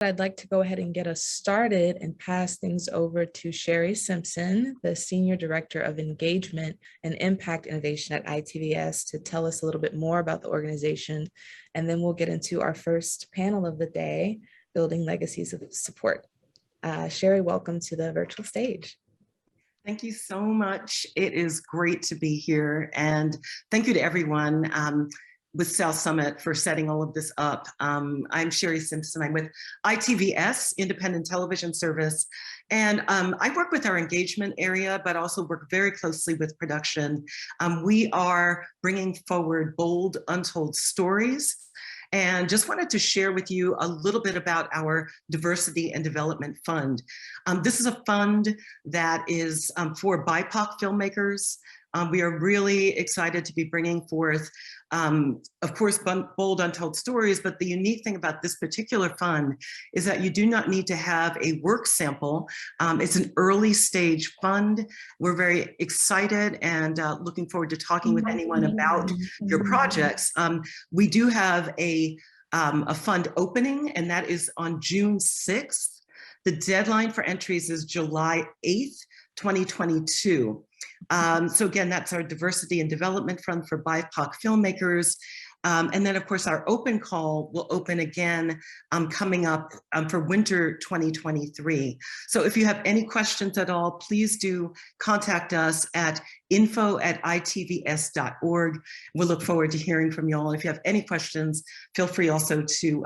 I'd like to go ahead and get us started and pass things over to Sherry Simpson, the Senior Director of Engagement and Impact Innovation at ITVS, to tell us a little bit more about the organization. And then we'll get into our first panel of the day, Building Legacies of Support. Sherry, welcome to the virtual stage. Thank you so much. It is great to be here. And thank you to everyone with South Summit for setting all of this up. I'm Sherry Simpson. I'm with ITVS, Independent Television Service. And I work with our engagement area, but also work very closely with production. We are bringing forward bold, untold stories. And just wanted to share with you a little bit about our Diversity and Development Fund. This is a fund that is for BIPOC filmmakers. We are really excited to be bringing forth, of course, bold, untold stories, but the unique thing about this particular fund is that you do not need to have a work sample. It's an early stage fund. We're very excited and looking forward to talking with anyone about your projects. We do have a fund opening, and that is on June 6th. The deadline for entries is July 8th, 2022. So again, that's our Diversity and Development Fund for BIPOC filmmakers. And then of course, our open call will open again coming up for winter 2023. So if you have any questions at all, please do contact us at info@itvs.org. We'll look forward to hearing from you all. If you have any questions, feel free also to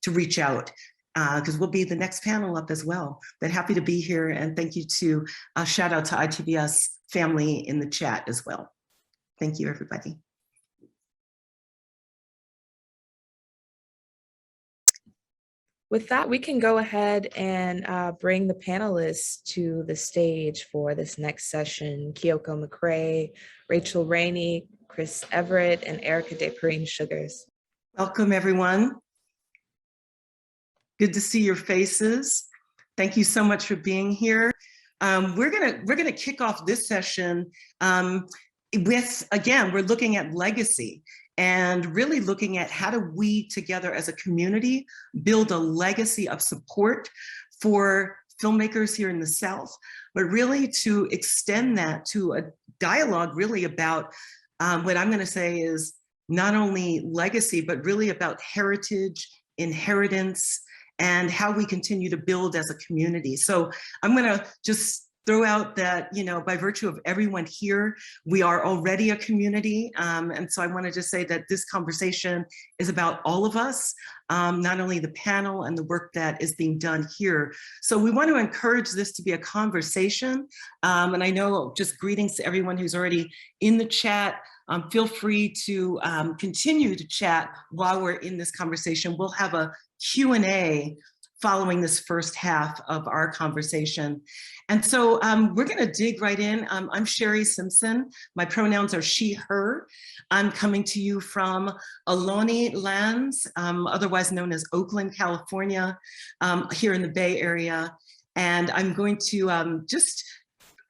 reach out, because we'll be the next panel up as well. But happy to be here, and thank you to shout out to ITVS family in the chat as well. Thank you, everybody. With that, we can go ahead and bring the panelists to the stage for this next session. Kiyoko McCrae, Rachel Raney, Chris Everett, and Erica Deiparine-Sugars. Welcome, everyone. Good to see your faces. Thank you so much for being here. We're gonna kick off this session with, again, we're looking at legacy and really looking at how do we together as a community build a legacy of support for filmmakers here in the South, but really to extend that to a dialogue really about what I'm gonna say is not only legacy, but really about heritage, inheritance, and how we continue to build as a community. So I'm gonna just throw out that, you know, by virtue of everyone here, we are already a community. And so I wanna just say that this conversation is about all of us, not only the panel and the work that is being done here. So we want to encourage this to be a conversation. And I know, just greetings to everyone who's already in the chat. Feel free to continue to chat while we're in this conversation. We'll have a Q&A following this first half of our conversation. And so we're gonna dig right in. I'm Sherry Simpson. My pronouns are she, her. I'm coming to you from Ohlone lands, otherwise known as Oakland, California, here in the Bay Area. And I'm going to just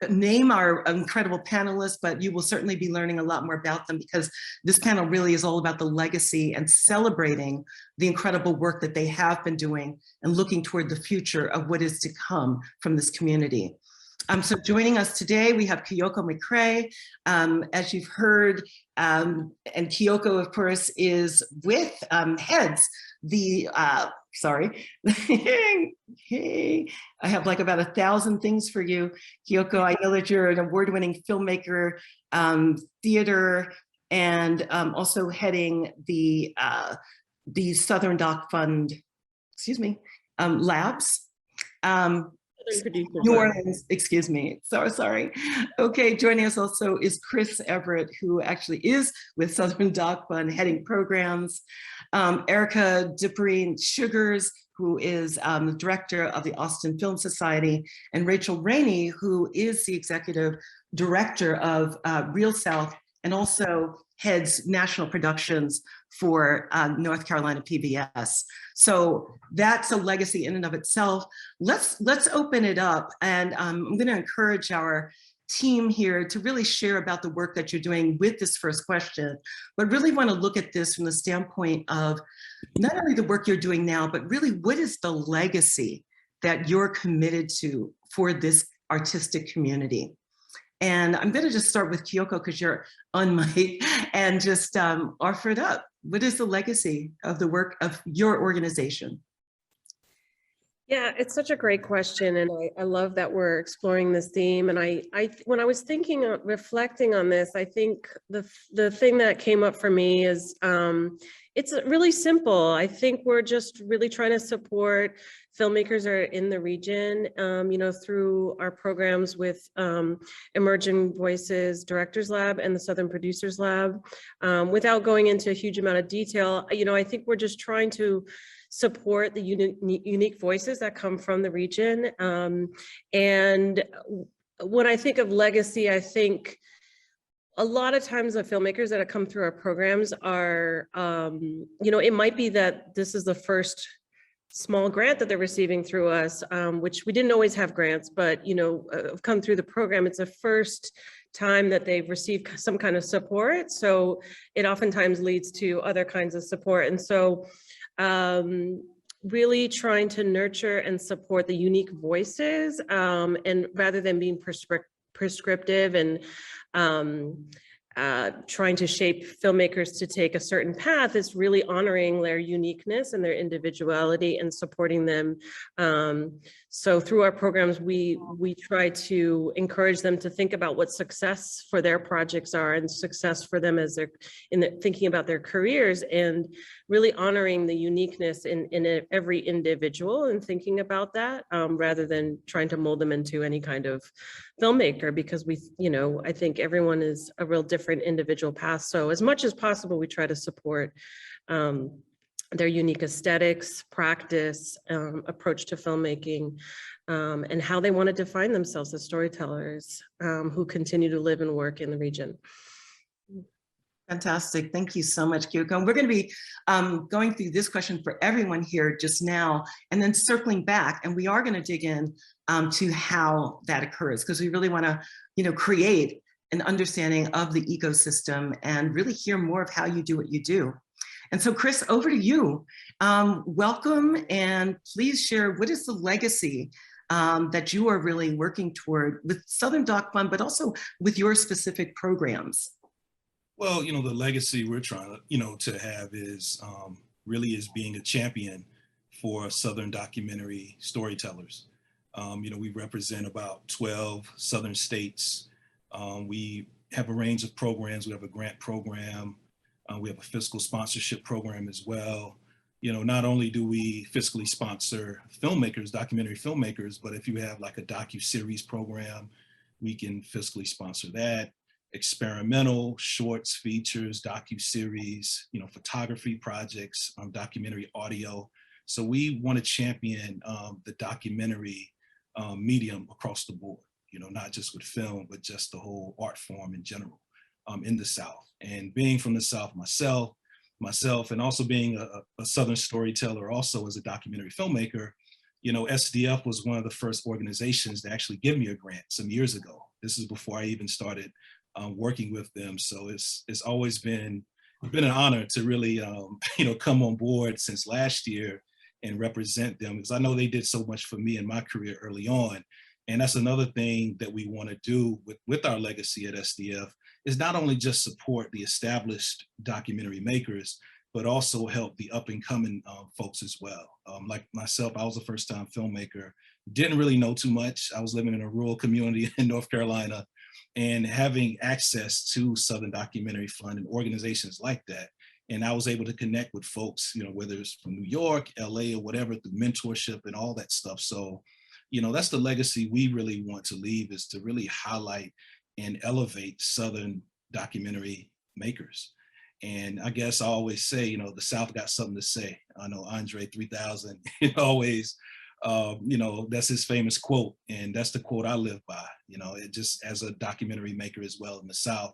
name our incredible panelists, but you will certainly be learning a lot more about them, because this panel really is all about the legacy and celebrating the incredible work that they have been doing and looking toward the future of what is to come from this community. So joining us today, we have Kiyoko McCrae, as you've heard, and Kiyoko, of course, is with heads the, sorry, hey, I have like about 1,000 things for you. Kiyoko, I know that you're an award-winning filmmaker, theater, and also heading the Southern Doc Fund, excuse me, labs. New Orleans, excuse me, so sorry. Okay, joining us also is Chris Everett, who actually is with Southern Doc Fund heading programs. Erica Deiparine-Sugars, who is the director of the Austin Film Society, and Rachel Raney, who is the executive director of Real South and also heads national productions for North Carolina PBS. So that's a legacy in and of itself. Let's open it up, and I'm going to encourage our team here to really share about the work that you're doing with this first question, but really want to look at this from the standpoint of not only the work you're doing now, but really what is the legacy that you're committed to for this artistic community? And I'm going to just start with Kiyoko because you're on mic and just offer it up. What is the legacy of the work of your organization? Yeah, it's such a great question, and I love that we're exploring this theme. And when I was thinking, reflecting on this, I think the thing that came up for me is it's really simple. I think we're just really trying to support filmmakers that are in the region, through our programs with Emerging Voices Directors Lab and the Southern Producers Lab. Without going into a huge amount of detail, I think we're just trying to support the unique voices that come from the region. And when I think of legacy, I think a lot of times the filmmakers that have come through our programs are, it might be that this is the first small grant that they're receiving through us, which we didn't always have grants, but, come through the program. It's the first time that they've received some kind of support. So it oftentimes leads to other kinds of support. And so really trying to nurture and support the unique voices, and rather than being prescriptive and trying to shape filmmakers to take a certain path, is really honoring their uniqueness and their individuality and supporting them. So through our programs, we try to encourage them to think about what success for their projects are and success for them as they're thinking about their careers, and really honoring the uniqueness in every individual and thinking about that, rather than trying to mold them into any kind of filmmaker, because I think everyone is a real different individual path. So as much as possible, we try to support their unique aesthetics, practice, approach to filmmaking, and how they want to define themselves as storytellers who continue to live and work in the region. Fantastic. Thank you so much, Kiyoko. And we're going to be going through this question for everyone here just now, and then circling back. And we are going to dig in to how that occurs, because we really want to, create an understanding of the ecosystem and really hear more of how you do what you do. And so, Chris, over to you. Welcome, and please share what is the legacy that you are really working toward with Southern Doc Fund, but also with your specific programs. Well, the legacy we're trying to have is really is being a champion for Southern documentary storytellers. We represent about 12 Southern states. We have a range of programs. We have a grant program. We have a fiscal sponsorship program as well. Not only do we fiscally sponsor filmmakers, documentary filmmakers, but if you have like a docu-series program, we can fiscally sponsor that. Experimental shorts, features, docu-series, photography projects, documentary audio. So we want to champion the documentary medium across the board, not just with film, but just the whole art form in general in the South. And being from the South myself, and also being a Southern storyteller, also as a documentary filmmaker, SDF was one of the first organizations to actually give me a grant some years ago. This is before I even started working with them. So it's always been an honor to really, come on board since last year and represent them, because I know they did so much for me in my career early on. And that's another thing that we want to do with our legacy at SDF, is not only just support the established documentary makers, but also help the up and coming folks as well. Like myself, I was a first time filmmaker, didn't really know too much. I was living in a rural community in North Carolina, and having access to Southern Documentary Fund and organizations like that. And I was able to connect with folks, whether it's from New York, LA, or whatever, through mentorship and all that stuff. So, that's the legacy we really want to leave, is to really highlight and elevate Southern documentary makers. And I guess I always say, the South got something to say. I know Andre 3000 always, that's his famous quote. And that's the quote I live by, it just, as a documentary maker as well in the South,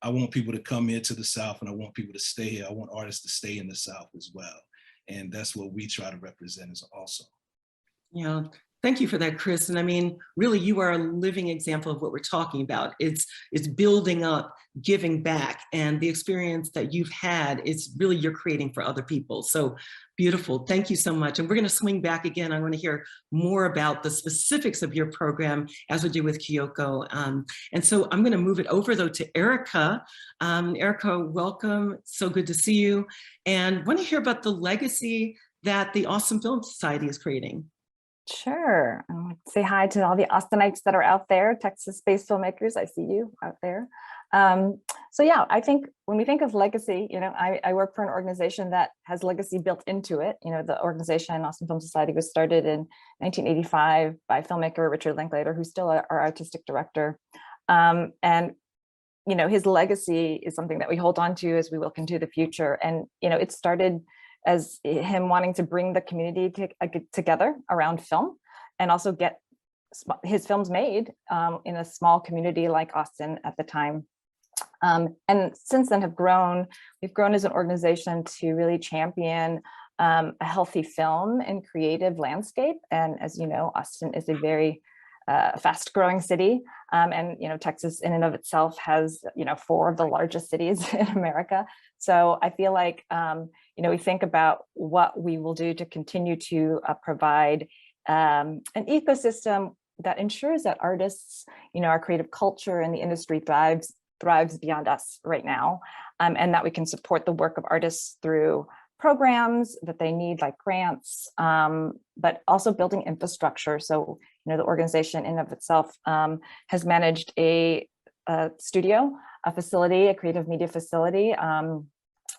I want people to come into the South, and I want people to stay here. I want artists to stay in the South as well. And that's what we try to represent as also. Yeah, Thank you for that, Chris. And I mean, really, you are a living example of what we're talking about. It's building up, giving back, and the experience that you've had is really you're creating for other people. So beautiful. Thank you so much. And we're going to swing back again. I want to hear more about the specifics of your program as we do with Kiyoko. And so I'm going to move it over, though, to Erica. Erica, welcome. So good to see you. And want to hear about the legacy that the Austin Film Society is creating. Sure. I want to say hi to all the Austinites that are out there, Texas-based filmmakers. I see you out there. So yeah, I think when we think of legacy, you know, I work for an organization that has legacy built into it. You know, the organization, Austin Film Society, was started in 1985 by filmmaker Richard Linklater, who's still our artistic director. And you know, his legacy is something that we hold on to as we look into the future. And you know, it started as him wanting to bring the community together around film and also get his films made in a small community like Austin at the time. And since then we've grown as an organization to really champion a healthy film and creative landscape. And as you know, Austin is a very fast growing city. And, you know, Texas in and of itself has, you know, 4 of the largest cities in America. So I feel like, you know, we think about what we will do to continue to provide an ecosystem that ensures that artists, you know, our creative culture and the industry thrives beyond us right now. And that we can support the work of artists through programs that they need, like grants, but also building infrastructure. So, you know, the organization in of itself has managed a studio, a facility, a creative media facility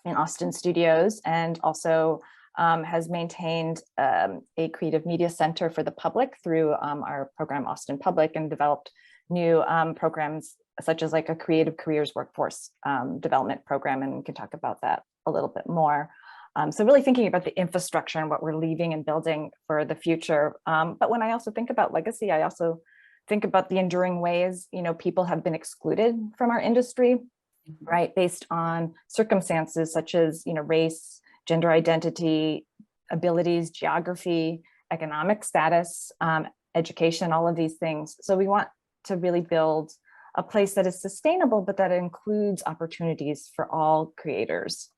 in Austin Studios, and also has maintained a creative media center for the public through our program Austin Public, and developed new programs such as like a creative careers workforce development program, and we can talk about that a little bit more. So really thinking about the infrastructure and what we're leaving and building for the future. But when I also think about legacy, I also think about the enduring ways, you know, people have been excluded from our industry, right, based on circumstances such as, you know, race, gender identity, abilities, geography, economic status, education, all of these things. So we want to really build a place that is sustainable, but that includes opportunities for all creators.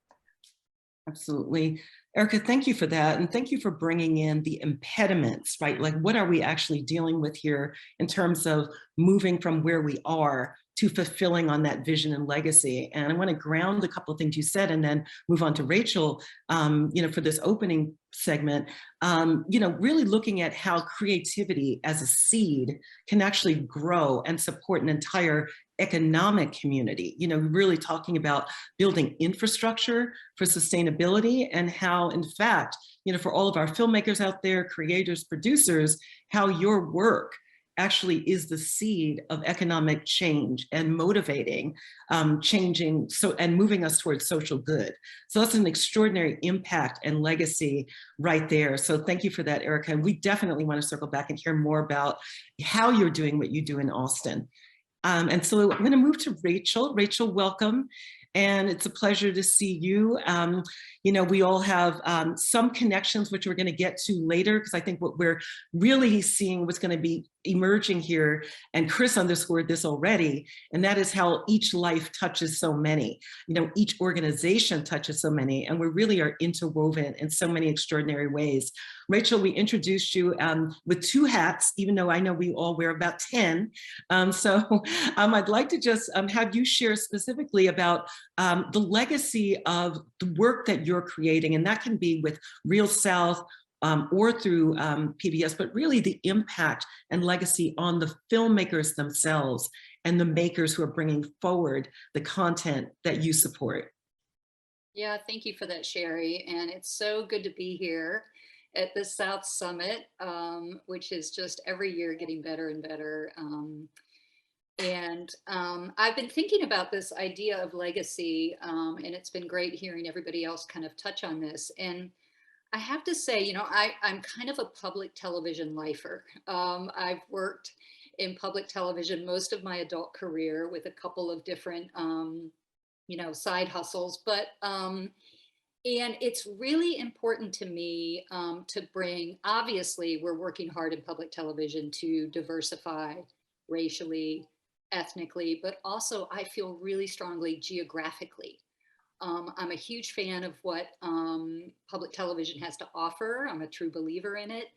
Absolutely. Erica, thank you for that. And thank you for bringing in the impediments, right? Like, what are we actually dealing with here in terms of moving from where we are to fulfilling on that vision and legacy? And I want to ground a couple of things you said and then move on to Rachel, you know, for this opening segment, you know, really looking at how creativity as a seed can actually grow and support an entire economic community, you know, really talking about building infrastructure for sustainability, and how, in fact, you know, for all of our filmmakers out there, creators, producers, how your work actually is the seed of economic change and motivating changing and moving us towards social good. So that's an extraordinary impact and legacy right there. So thank you for that, Erica. And we definitely want to circle back and hear more about how you're doing what you do in Austin. And so I'm going to move to Rachel. Rachel, welcome. And it's a pleasure to see you. You know, we all have some connections, which we're going to get to later, because I think what we're really seeing, what's going to be emerging here, and Chris underscored this already, and that is how each life touches so many. You know, each organization touches so many, and we really are interwoven in so many extraordinary ways. Rachel, we introduced you with 2 hats, even though I know we all wear about 10. So I'd like to just have you share specifically about the legacy of the work that you're creating, and that can be with Real South or through PBS, but really the impact and legacy on the filmmakers themselves and the makers who are bringing forward the content that you support. Yeah, thank you for that, Sherry. And it's so good to be here at the South Summit, which is just every year getting better and better. I've been thinking about this idea of legacy, and it's been great hearing everybody else kind of touch on this. And I have to say, you know, I'm kind of a public television lifer. I've worked in public television most of my adult career with a couple of different, you know, side hustles. But And it's really important to me to bring, obviously, we're working hard in public television to diversify racially, ethnically, but also I feel really strongly geographically. I'm a huge fan of what public television has to offer. I'm a true believer in it,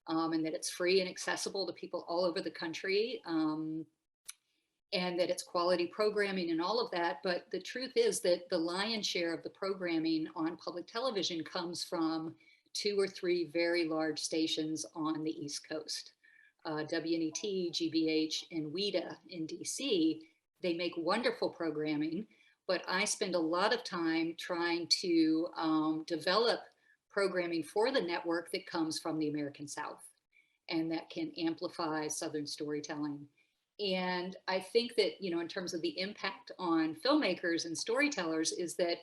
and that it's free and accessible to people all over the country. And that it's quality programming and all of that. But the truth is that the lion's share of the programming on public television comes from 2 or 3 very large stations on the East Coast. WNET, GBH, and WIDA in DC. They make wonderful programming, but I spend a lot of time trying to develop programming for the network that comes from the American South and that can amplify Southern storytelling. And I think that, in terms of the impact on filmmakers and storytellers is that,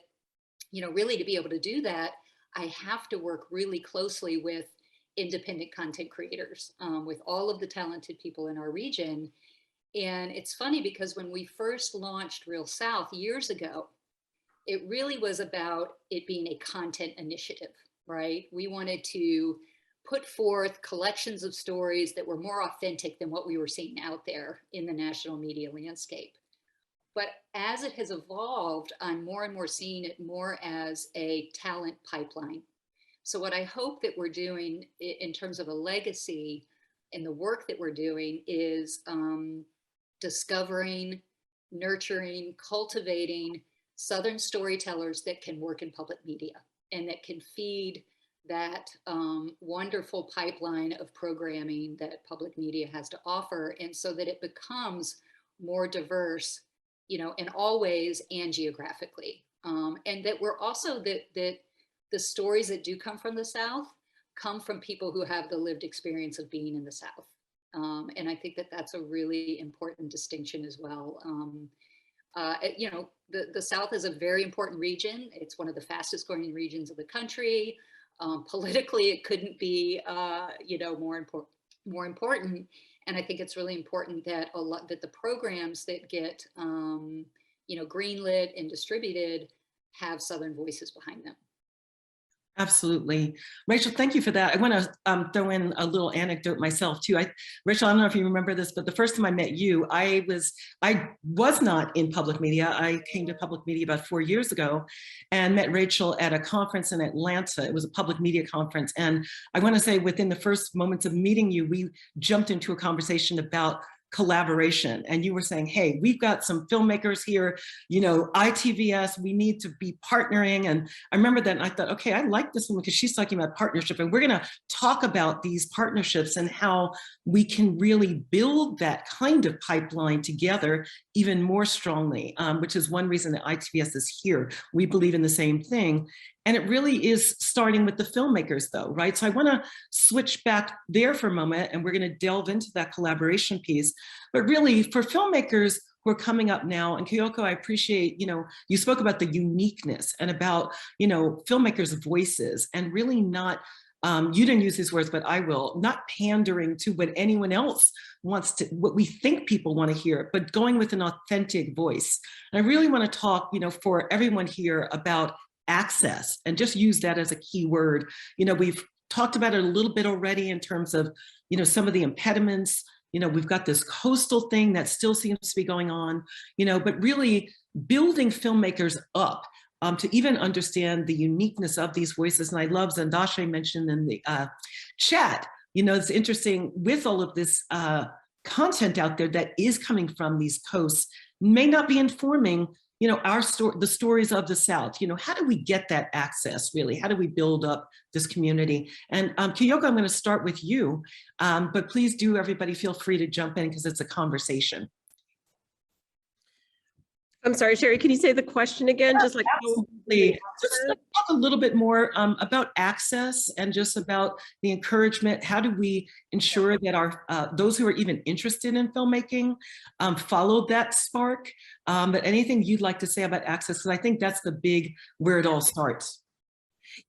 really to be able to do that, I have to work really closely with independent content creators, with all of the talented people in our region. And it's funny because when we first launched Real South years ago, it really was about it being a content initiative, right? We wanted to put forth collections of stories that were more authentic than what we were seeing out there in the national media landscape. But as it has evolved, I'm more and more seeing it more as a talent pipeline. So what I hope that we're doing in terms of a legacy and the work that we're doing is discovering, nurturing, cultivating Southern storytellers that can work in public media and that can feed that wonderful pipeline of programming that public media has to offer, and so that it becomes more diverse, in all ways and geographically. And that we're also that the stories that do come from the South come from people who have the lived experience of being in the South. And I think that that's a really important distinction as well. The South is a very important region. It's one of the fastest growing regions of the country. Politically, it couldn't be, more important. And I think it's really important that that the programs that get, greenlit and distributed have Southern voices behind them. Absolutely. Rachel, thank you for that. I want to throw in a little anecdote myself too. Rachel, I don't know if you remember this, but the first time I met you, I was not in public media. I came to public media about 4 years ago and met Rachel at a conference in Atlanta. It was a public media conference. And I want to say within the first moments of meeting you, we jumped into a conversation about collaboration. And you were saying, hey, we've got some filmmakers here, ITVS, we need to be partnering. And I remember that and I thought, okay, I like this one because she's talking about partnership. And we're going to talk about these partnerships and how we can really build that kind of pipeline together even more strongly, which is one reason that ITVS is here. We believe in the same thing. And it really is starting with the filmmakers though, right? So I wanna switch back there for a moment and we're gonna delve into that collaboration piece. But really for filmmakers who are coming up now, and Kiyoko, I appreciate, you spoke about the uniqueness and about, filmmakers' voices and really not, you didn't use these words, but I will, not pandering to what anyone else wants to, what we think people want to hear, but going with an authentic voice. And I really want to talk, for everyone here about access and just use that as a key word. We've talked about it a little bit already in terms of, some of the impediments. We've got this coastal thing that still seems to be going on, but really building filmmakers up to even understand the uniqueness of these voices. And I love Zandashe mentioned in the chat, it's interesting with all of this content out there that is coming from these coasts may not be informing the stories of the South. How do we get that access, really? How do we build up this community? And Kiyoko, I'm going to start with you, but please do, everybody, feel free to jump in because it's a conversation. I'm sorry, Sherry, can you say the question again? Just like absolutely. Just talk a little bit more about access and just about the encouragement. How do we ensure that our those who are even interested in filmmaking follow that spark? But anything you'd like to say about access, because I think that's the big where it all starts.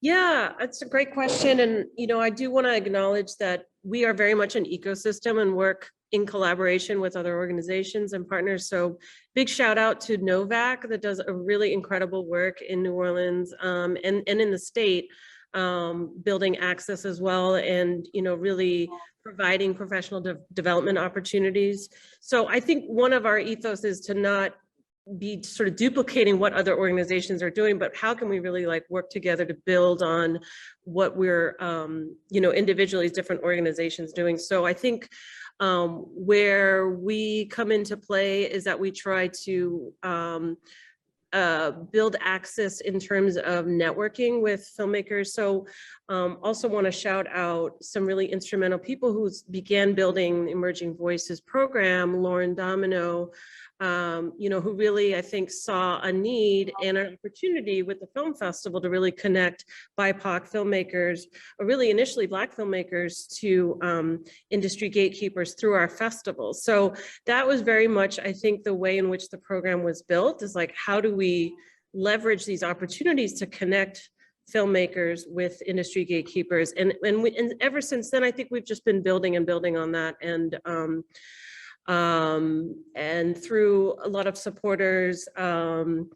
Yeah, that's a great question. And, I do want to acknowledge that we are very much an ecosystem and work in collaboration with other organizations and partners. So big shout out to Novak that does a really incredible work in New Orleans and in the state, building access as well, and, really providing professional development opportunities. So I think one of our ethos is to not be sort of duplicating what other organizations are doing, but how can we really work together to build on what we're, individually as different organizations doing. So I think where we come into play is that we try to build access in terms of networking with filmmakers. So also want to shout out some really instrumental people who began building Emerging Voices program, Lauren Domino, who really, I think, saw a need and an opportunity with the film festival to really connect BIPOC filmmakers, or really initially Black filmmakers, to industry gatekeepers through our festival. So that was very much, I think, the way in which the program was built, is how do we leverage these opportunities to connect filmmakers with industry gatekeepers. And ever since then, I think we've just been building and building on that. And through a lot of supporters, some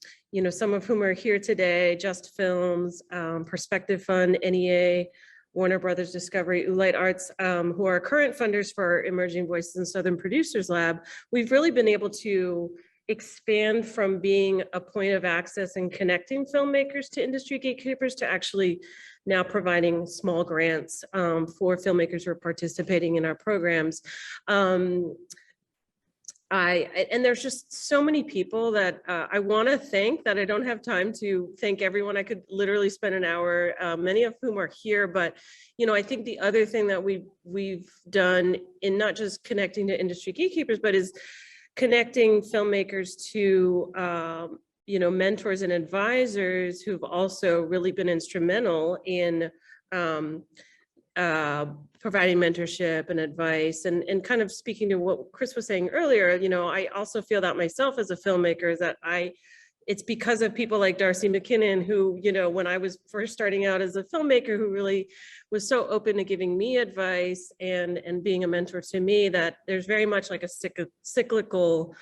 of whom are here today, JustFilms, Perspective Fund, NEA, Warner Brothers Discovery, Oolite Arts, who are current funders for Emerging Voices and Southern Producers Lab, we've really been able to expand from being a point of access and connecting filmmakers to industry gatekeepers to actually now providing small grants for filmmakers who are participating in our programs. And there's just so many people that I want to thank that I don't have time to thank everyone. I could literally spend an hour, many of whom are here, but I think the other thing that we've done in not just connecting to industry gatekeepers, but is connecting filmmakers to mentors and advisors who've also really been instrumental in providing mentorship and advice, and kind of speaking to what Chris was saying earlier, I also feel that myself as a filmmaker, is that it's because of people like Darcy McKinnon, who, when I was first starting out as a filmmaker, who really was so open to giving me advice and being a mentor to me, that there's very much like a cyclical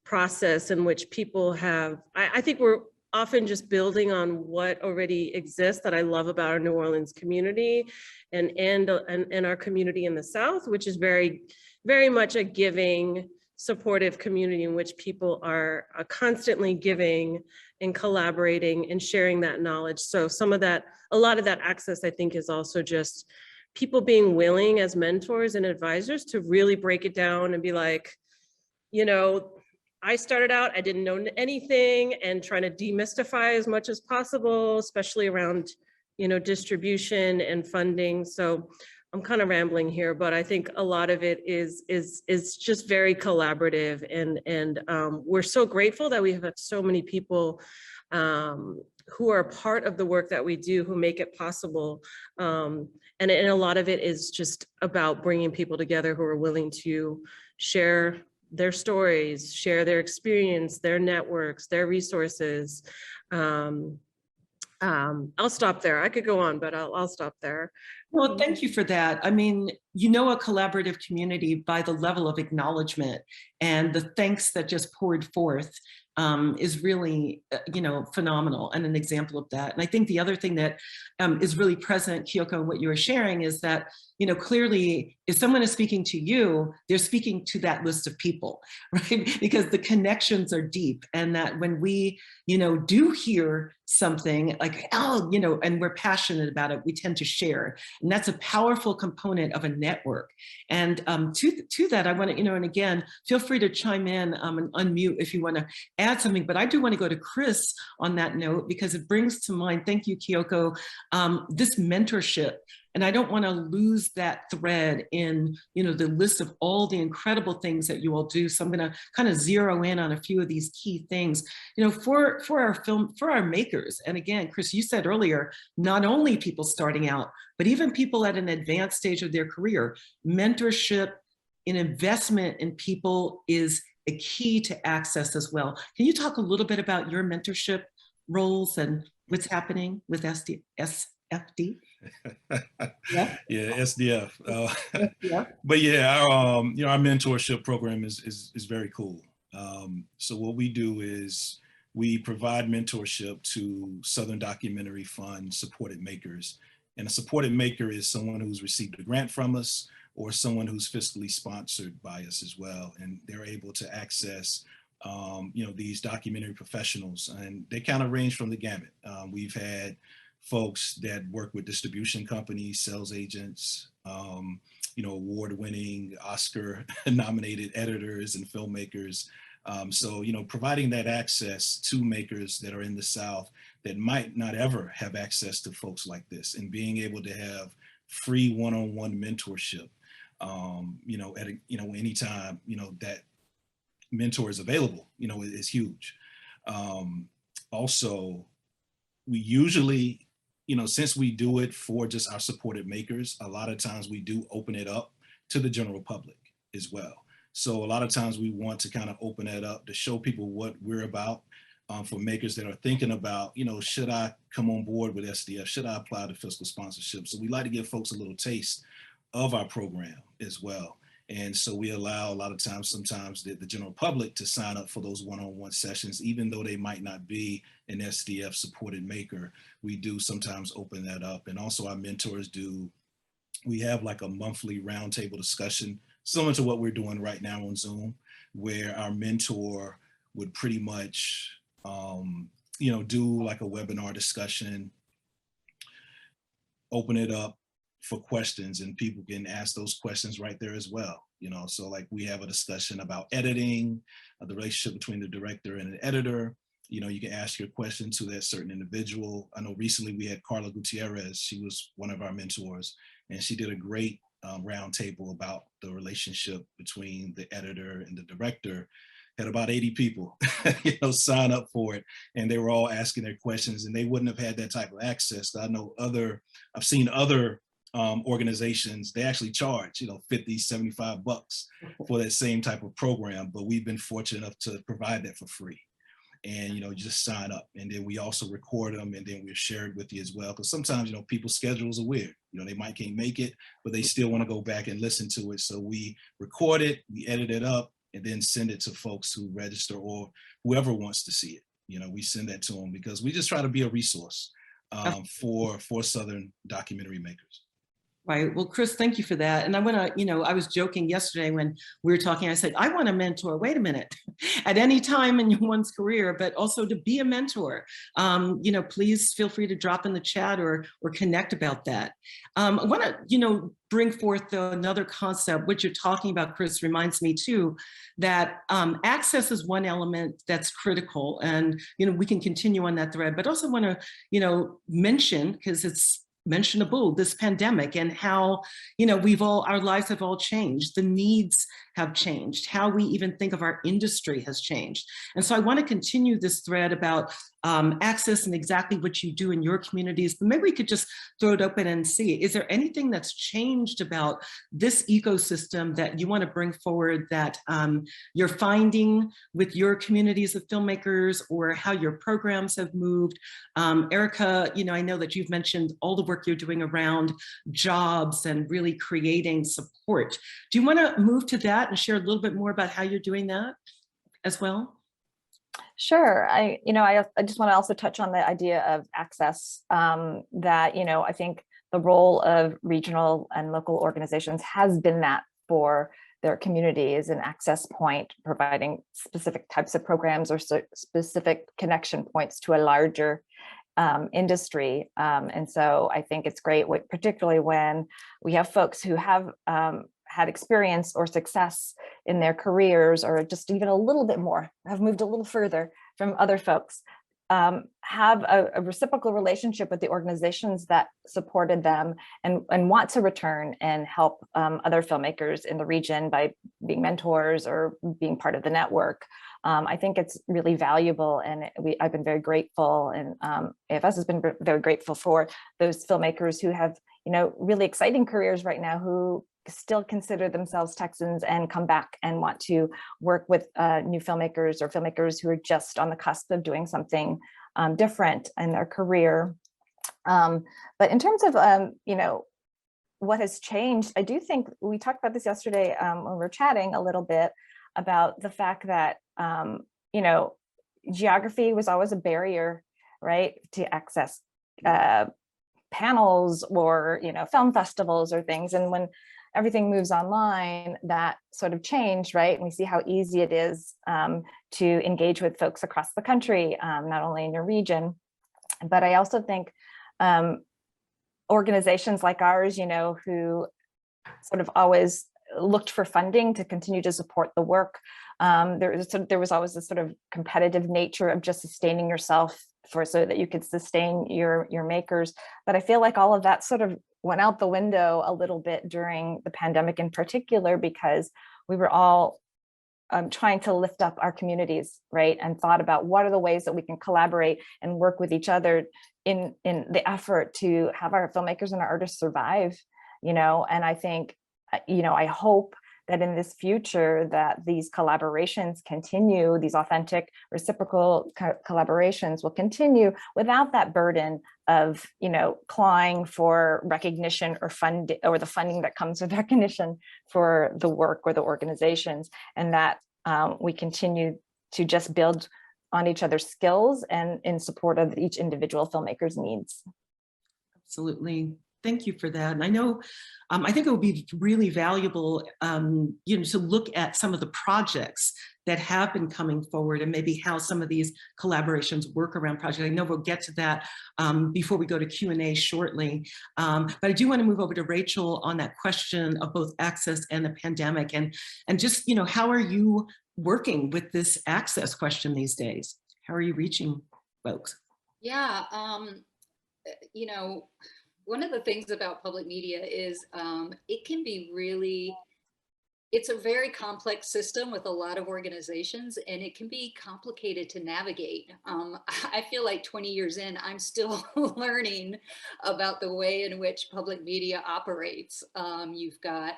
process in which people have, I think we're often just building on what already exists, that I love about our New Orleans community and our community in the South, which is very, very much a giving, supportive community in which people are constantly giving and collaborating and sharing that knowledge. So a lot of that access, I think, is also just people being willing as mentors and advisors to really break it down and be like, I started out, I didn't know anything, and trying to demystify as much as possible, especially around, distribution and funding. So I'm kind of rambling here, but I think a lot of it is just very collaborative, and we're so grateful that we have so many people who are part of the work that we do, who make it possible. And a lot of it is just about bringing people together who are willing to share their stories, share their experience, their networks, their resources. I'll stop there. I could go on, but I'll stop there. Well, thank you for that. I mean, a collaborative community by the level of acknowledgement and the thanks that just poured forth is really, phenomenal, and an example of that. And I think the other thing that is really present, Kiyoko, in what you were sharing, is that, clearly, if someone is speaking to you, they're speaking to that list of people, right? Because the connections are deep, and that when we, do hear something like, and we're passionate about it, we tend to share. And that's a powerful component of a network. And to that, I want to, and again, feel free to chime in and unmute if you want to add something, but I do want to go to Chris on that note, because it brings to mind, thank you, Kiyoko, this mentorship. And I don't want to lose that thread in, the list of all the incredible things that you all do. So I'm going to kind of zero in on a few of these key things, for our makers. And again, Chris, you said earlier, not only people starting out, but even people at an advanced stage of their career, mentorship and investment in people is a key to access as well. Can you talk a little bit about your mentorship roles and what's happening with SFD? Yeah. Yeah, SDF. Yeah. But yeah, our mentorship program is very cool. So what we do is we provide mentorship to Southern Documentary Fund supported makers. And a supported maker is someone who's received a grant from us or someone who's fiscally sponsored by us as well. And they're able to access these documentary professionals, and they kind of range from the gamut. We've had folks that work with distribution companies, sales agents, award-winning Oscar-nominated editors and filmmakers. So providing that access to makers that are in the South that might not ever have access to folks like this, and being able to have free one-on-one mentorship, anytime, that mentor is available, is huge. Also, we usually, since we do it for just our supported makers, a lot of times we do open it up to the general public as well. So a lot of times we want to kind of open that up to show people what we're about, for makers that are thinking about, should I come on board with SDF? Should I apply to fiscal sponsorship? So we like to give folks a little taste of our program as well. And so we allow a lot of times, sometimes the general public to sign up for those one-on-one sessions, even though they might not be an SDF supported maker. We do sometimes open that up. And also our mentors we have like a monthly roundtable discussion, similar to what we're doing right now on Zoom, where our mentor would pretty much, do like a webinar discussion, open it up for questions, and people can ask those questions right there as well. So like we have a discussion about editing, the relationship between the director and the editor. You can ask your question to that certain individual. I know recently we had Carla Gutierrez. She was one of our mentors, and she did a great roundtable about the relationship between the editor and the director. Had about 80 people, sign up for it, and they were all asking their questions, and they wouldn't have had that type of access. I've seen other organizations, they actually charge, 50, 75 bucks for that same type of program, but we've been fortunate enough to provide that for free. And, just sign up, and then we also record them, and then we'll share it with you as well. Because sometimes, people's schedules are weird. They might can't make it, but they still want to go back and listen to it. So we record it, we edit it up, and then send it to folks who register or whoever wants to see it. We send that to them because we just try to be a resource for Southern documentary makers. Right. Well, Chris, thank you for that. And I want to, I was joking yesterday when we were talking, I said, I want a mentor. Wait a minute, at any time in one's career, but also to be a mentor. Please feel free to drop in the chat or connect about that. I want to, bring forth another concept, what you're talking about, Chris, reminds me too, that access is one element that's critical. And, we can continue on that thread, but also want to, mention, because it's mentionable, this pandemic, and how our lives have all changed, the needs have changed, how we even think of our industry has changed. And so I want to continue this thread about access and exactly what you do in your communities, but maybe we could just throw it open and see, is there anything that's changed about this ecosystem that you want to bring forward that you're finding with your communities of filmmakers, or how your programs have moved? Erica, I know that you've mentioned all the work you're doing around jobs and really creating support. Do you want to move to that and share a little bit more about how you're doing that as well? Sure. I just want to also touch on the idea of access, that, I think the role of regional and local organizations has been that for their community is an access point, providing specific types of programs or specific connection points to a larger industry. And so I think it's great, particularly when we have folks who have had experience or success in their careers, or just even a little bit more, have moved a little further from other folks, have a reciprocal relationship with the organizations that supported them, and want to return and help other filmmakers in the region by being mentors or being part of the network. I think it's really valuable, and I've been very grateful, and AFS has been very grateful for those filmmakers who have, really exciting careers right now, who still consider themselves Texans and come back and want to work with new filmmakers or filmmakers who are just on the cusp of doing something different in their career. But in terms of, what has changed, I do think we talked about this yesterday when we were chatting a little bit about the fact that, geography was always a barrier, right, to access panels or, film festivals or things. And when everything moves online, that sort of changed, right? And we see how easy it is to engage with folks across the country, not only in your region. But I also think organizations like ours, who sort of always looked for funding to continue to support the work. There was always this sort of competitive nature of just sustaining yourself so that you could sustain your makers. But I feel like all of that sort of went out the window a little bit during the pandemic in particular, because we were all trying to lift up our communities, right? And thought about what are the ways that we can collaborate and work with each other in the effort to have our filmmakers and our artists survive, and I think, I hope that in this future that these collaborations continue, these authentic reciprocal collaborations will continue without that burden of, clawing for recognition or the funding that comes with recognition for the work or the organizations, and that we continue to just build on each other's skills and in support of each individual filmmaker's needs. Absolutely. Thank you for that. And I know, I think it would be really valuable, to look at some of the projects that have been coming forward and maybe how some of these collaborations work around projects. I know we'll get to that before we go to Q&A shortly. But I do want to move over to Rachel on that question of both access and the pandemic, and just, how are you working with this access question these days? How are you reaching folks? Yeah, one of the things about public media is it can be it's a very complex system with a lot of organizations, and it can be complicated to navigate. I feel like 20 years in, I'm still learning about the way in which public media operates. You've got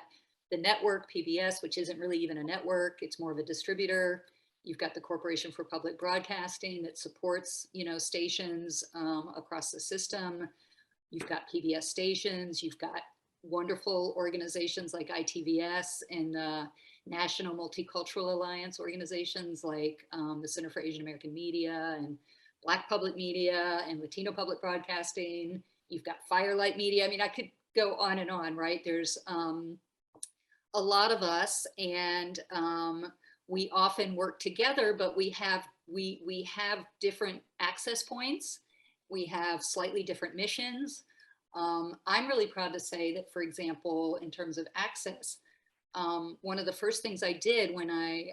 the network, PBS, which isn't really even a network, it's more of a distributor. You've got the Corporation for Public Broadcasting that supports, stations across the system. You've got PBS stations, you've got wonderful organizations like ITVS and the National Multicultural Alliance organizations like the Center for Asian American Media and Black Public Media and Latino Public Broadcasting. You've got Firelight Media. I mean, I could go on and on, right? There's a lot of us, and we often work together, but we have different access points. We have slightly different missions. I'm really proud to say that, for example, in terms of access, one of the first things I did when I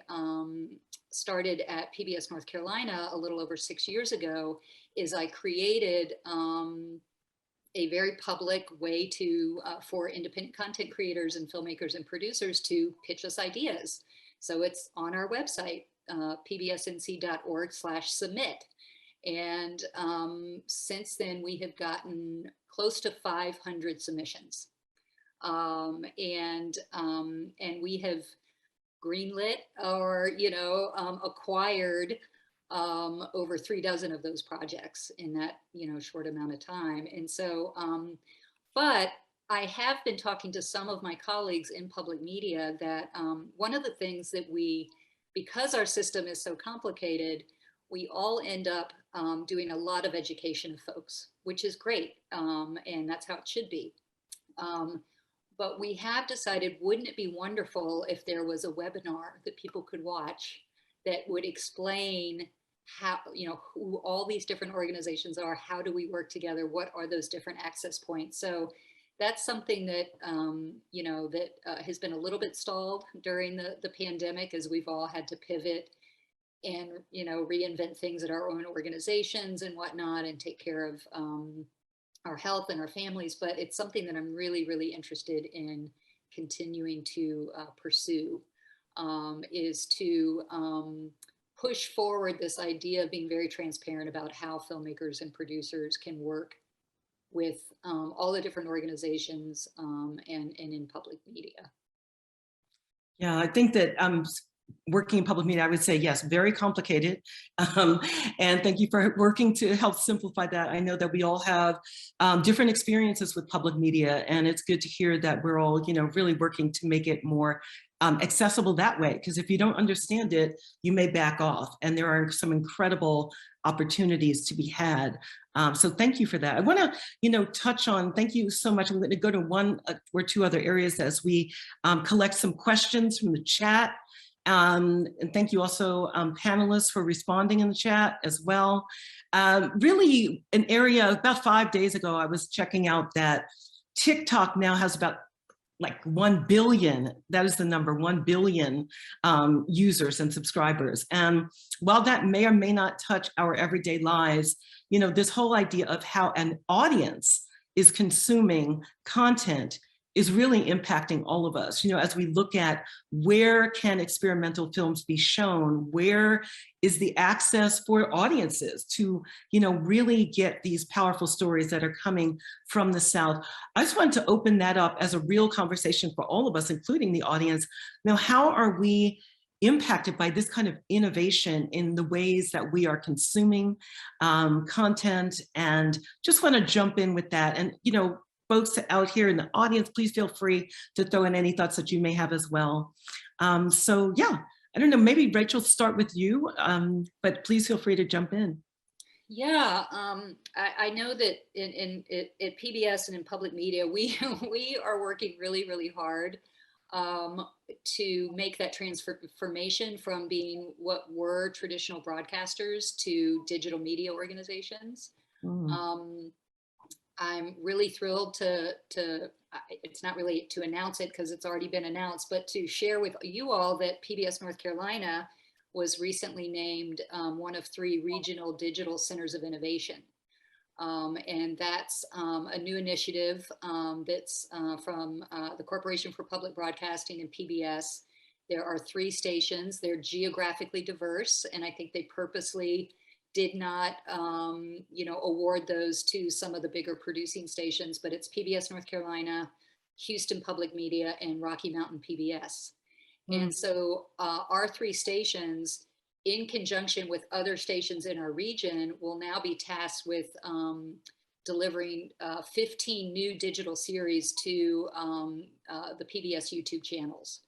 started at PBS North Carolina a little over 6 years ago is I created a very public way for independent content creators and filmmakers and producers to pitch us ideas. So it's on our website, pbsnc.org/submit. And since then, we have gotten close to 500 submissions. And we have greenlit or, acquired over 36 of those projects in that, short amount of time. And so, but I have been talking to some of my colleagues in public media that one of the things that because our system is so complicated, we all end up doing a lot of education of folks, which is great. And that's how it should be. But we have decided, wouldn't it be wonderful if there was a webinar that people could watch that would explain how, who all these different organizations are, how do we work together, what are those different access points? So that's something that, has been a little bit stalled during the pandemic, as we've all had to pivot and, reinvent things at our own organizations and whatnot, and take care of our health and our families. But it's something that I'm really, really interested in continuing to pursue, is to push forward this idea of being very transparent about how filmmakers and producers can work with all the different organizations and in public media. Yeah, I think that working in public media, I would say, yes, very complicated. And thank you for working to help simplify that. I know that we all have different experiences with public media, and it's good to hear that we're all, really working to make it more accessible that way. Because if you don't understand it, you may back off. And there are some incredible opportunities to be had. So thank you for that. I want to, touch on, thank you so much. I'm going to go to one or two other areas as we collect some questions from the chat. And thank you also, panelists, for responding in the chat as well. Really an area, about 5 days ago, I was checking out that TikTok now has about like 1 billion, that is the number, 1 billion users and subscribers. And while that may or may not touch our everyday lives, this whole idea of how an audience is consuming content is really impacting all of us. As we look at where can experimental films be shown, where is the access for audiences to, really get these powerful stories that are coming from the South. I just wanted to open that up as a real conversation for all of us, including the audience. Now, how are we impacted by this kind of innovation in the ways that we are consuming content? And just want to jump in with that. And, folks out here in the audience, please feel free to throw in any thoughts that you may have as well. So yeah, I don't know, maybe Rachel, start with you, but please feel free to jump in. Yeah, I know that at PBS and in public media, we are working really, really hard to make that transformation from being what were traditional broadcasters to digital media organizations. I'm really thrilled to it's not really to announce it because it's already been announced, but to share with you all that PBS North Carolina was recently named one of 3 regional digital centers of innovation. And that's a new initiative that's from the Corporation for Public Broadcasting and PBS. There are 3 stations. They're geographically diverse, and I think they purposely did not, award those to some of the bigger producing stations, but it's PBS North Carolina, Houston Public Media, and Rocky Mountain PBS. And so our 3 stations, in conjunction with other stations in our region, will now be tasked with delivering 15 new digital series to the PBS YouTube channels.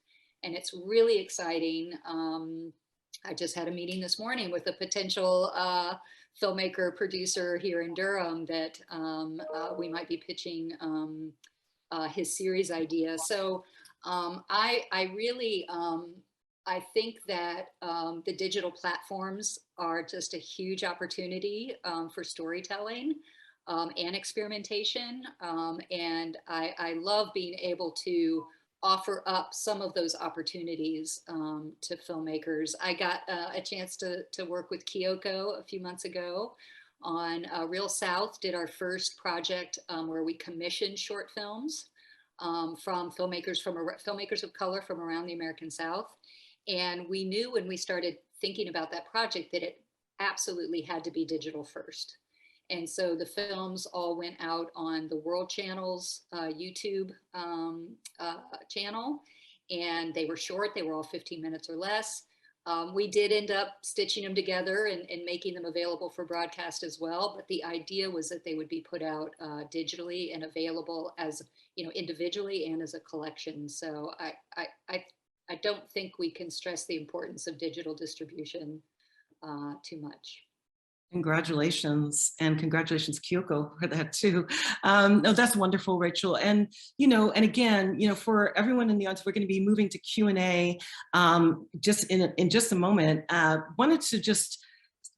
And it's really exciting. I just had a meeting this morning with a potential filmmaker producer here in Durham that we might be pitching his series idea. So I really, I think that the digital platforms are just a huge opportunity for storytelling and experimentation. And I love being able to offer up some of those opportunities to filmmakers. I got a chance to work with Kiyoko a few months ago on Real South, did our first project where we commissioned short films from filmmakers of color from around the American South. And we knew when we started thinking about that project that it absolutely had to be digital first. And so the films all went out on the World Channel's YouTube channel, and they were short. They were all 15 minutes or less. We did end up stitching them together and making them available for broadcast as well. But the idea was that they would be put out digitally and available as, individually and as a collection. So I don't think we can stress the importance of digital distribution too much. Congratulations, and congratulations, Kiyoko, for that too. No, that's wonderful, Rachel. And and again, for everyone in the audience, we're going to be moving to Q&A just in just a moment. Wanted to just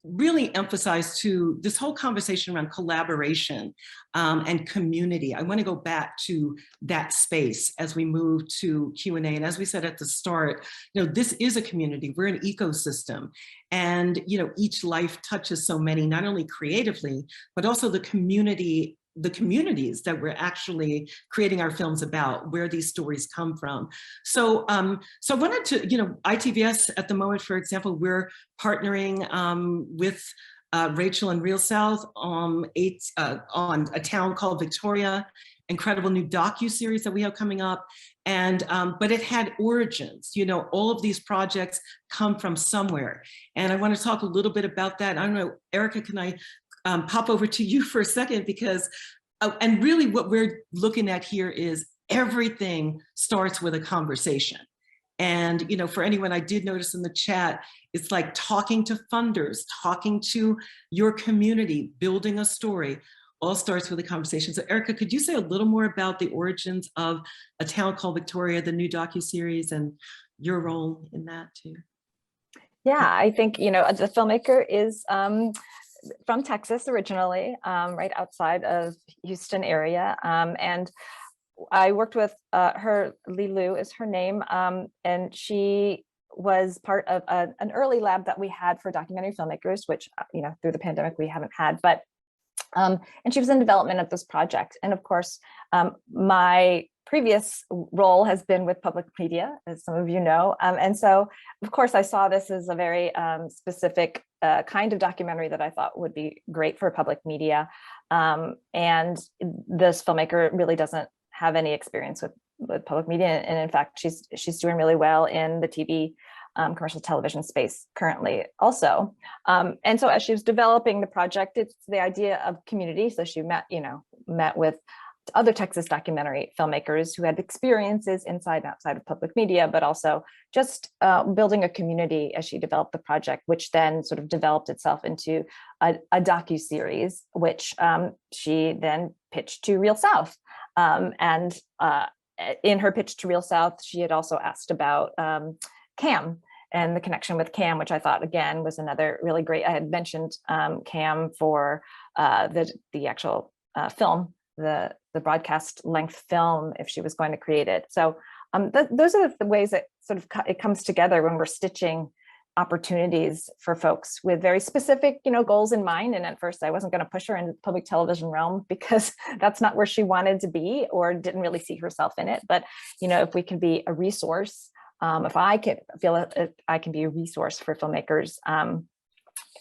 really emphasize to this whole conversation around collaboration and community. I want to go back to that space as we move to Q&A. And as we said at the start, this is a community. We're an ecosystem. And, each life touches so many, not only creatively, but also the communities that we're actually creating our films about, where these stories come from. So, so I wanted to, ITVS at the moment, for example, we're partnering with Rachel in Real South, on a town called Victoria, incredible new docu-series that we have coming up. And, but it had origins, you know, all of these projects come from somewhere. And I want to talk a little bit about that. I don't know, Erica, can I pop over to you for a second? Because, and really what we're looking at here is everything starts with a conversation. And, you know, for anyone, I did notice in the chat, it's like talking to funders, talking to your community, building a story, all starts with a conversation. So Erica, could you say a little more about the origins of A Town Called Victoria, the new docuseries, and your role in that too? Yeah, I think, you know, the filmmaker is from Texas originally, right outside of Houston area. And I worked with her, Lilu is her name, and she was part of an early lab that we had for documentary filmmakers, which, you know, through the pandemic we haven't had, but, and she was in development of this project. And of course, my previous role has been with public media, as some of you know. And so, of course, I saw this as a very specific kind of documentary that I thought would be great for public media. And this filmmaker really doesn't have any experience with public media. And in fact, she's doing really well in the TV commercial television space currently also. And so as she was developing the project, it's the idea of community. So she met with other Texas documentary filmmakers who had experiences inside and outside of public media, but also just building a community as she developed the project, which then sort of developed itself into a docu-series, which she then pitched to Real South. And in her pitch to Real South, she had also asked about CAM and the connection with CAM, which I thought, again, was another really great. I had mentioned CAM for the actual film, the broadcast length film, if she was going to create it. So those are the ways that sort of it comes together when we're stitching opportunities for folks with very specific, you know, goals in mind. And at first I wasn't going to push her into the public television realm because that's not where she wanted to be or didn't really see herself in it. But, you know, if we can be a resource, if I can feel that I can be a resource for filmmakers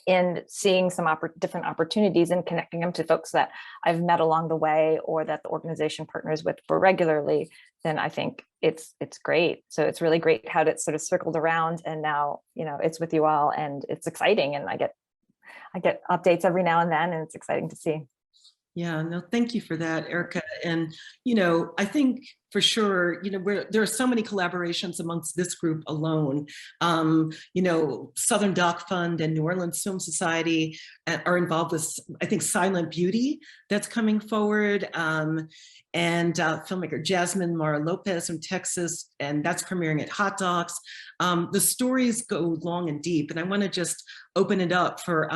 in seeing some different opportunities and connecting them to folks that I've met along the way or that the organization partners with for regularly, then I think it's great. So it's really great how it sort of circled around, and now, you know, it's with you all, and it's exciting, and I get updates every now and then, and it's exciting to see. Yeah, no, thank you for that, Erica. And, you know, I think for sure, you know, there are so many collaborations amongst this group alone. You know, Southern Doc Fund and New Orleans Film Society are involved with, I think, Silent Beauty that's coming forward. And filmmaker Jasmine Mara Lopez from Texas, and that's premiering at Hot Docs. The stories go long and deep, and I want to just open it up for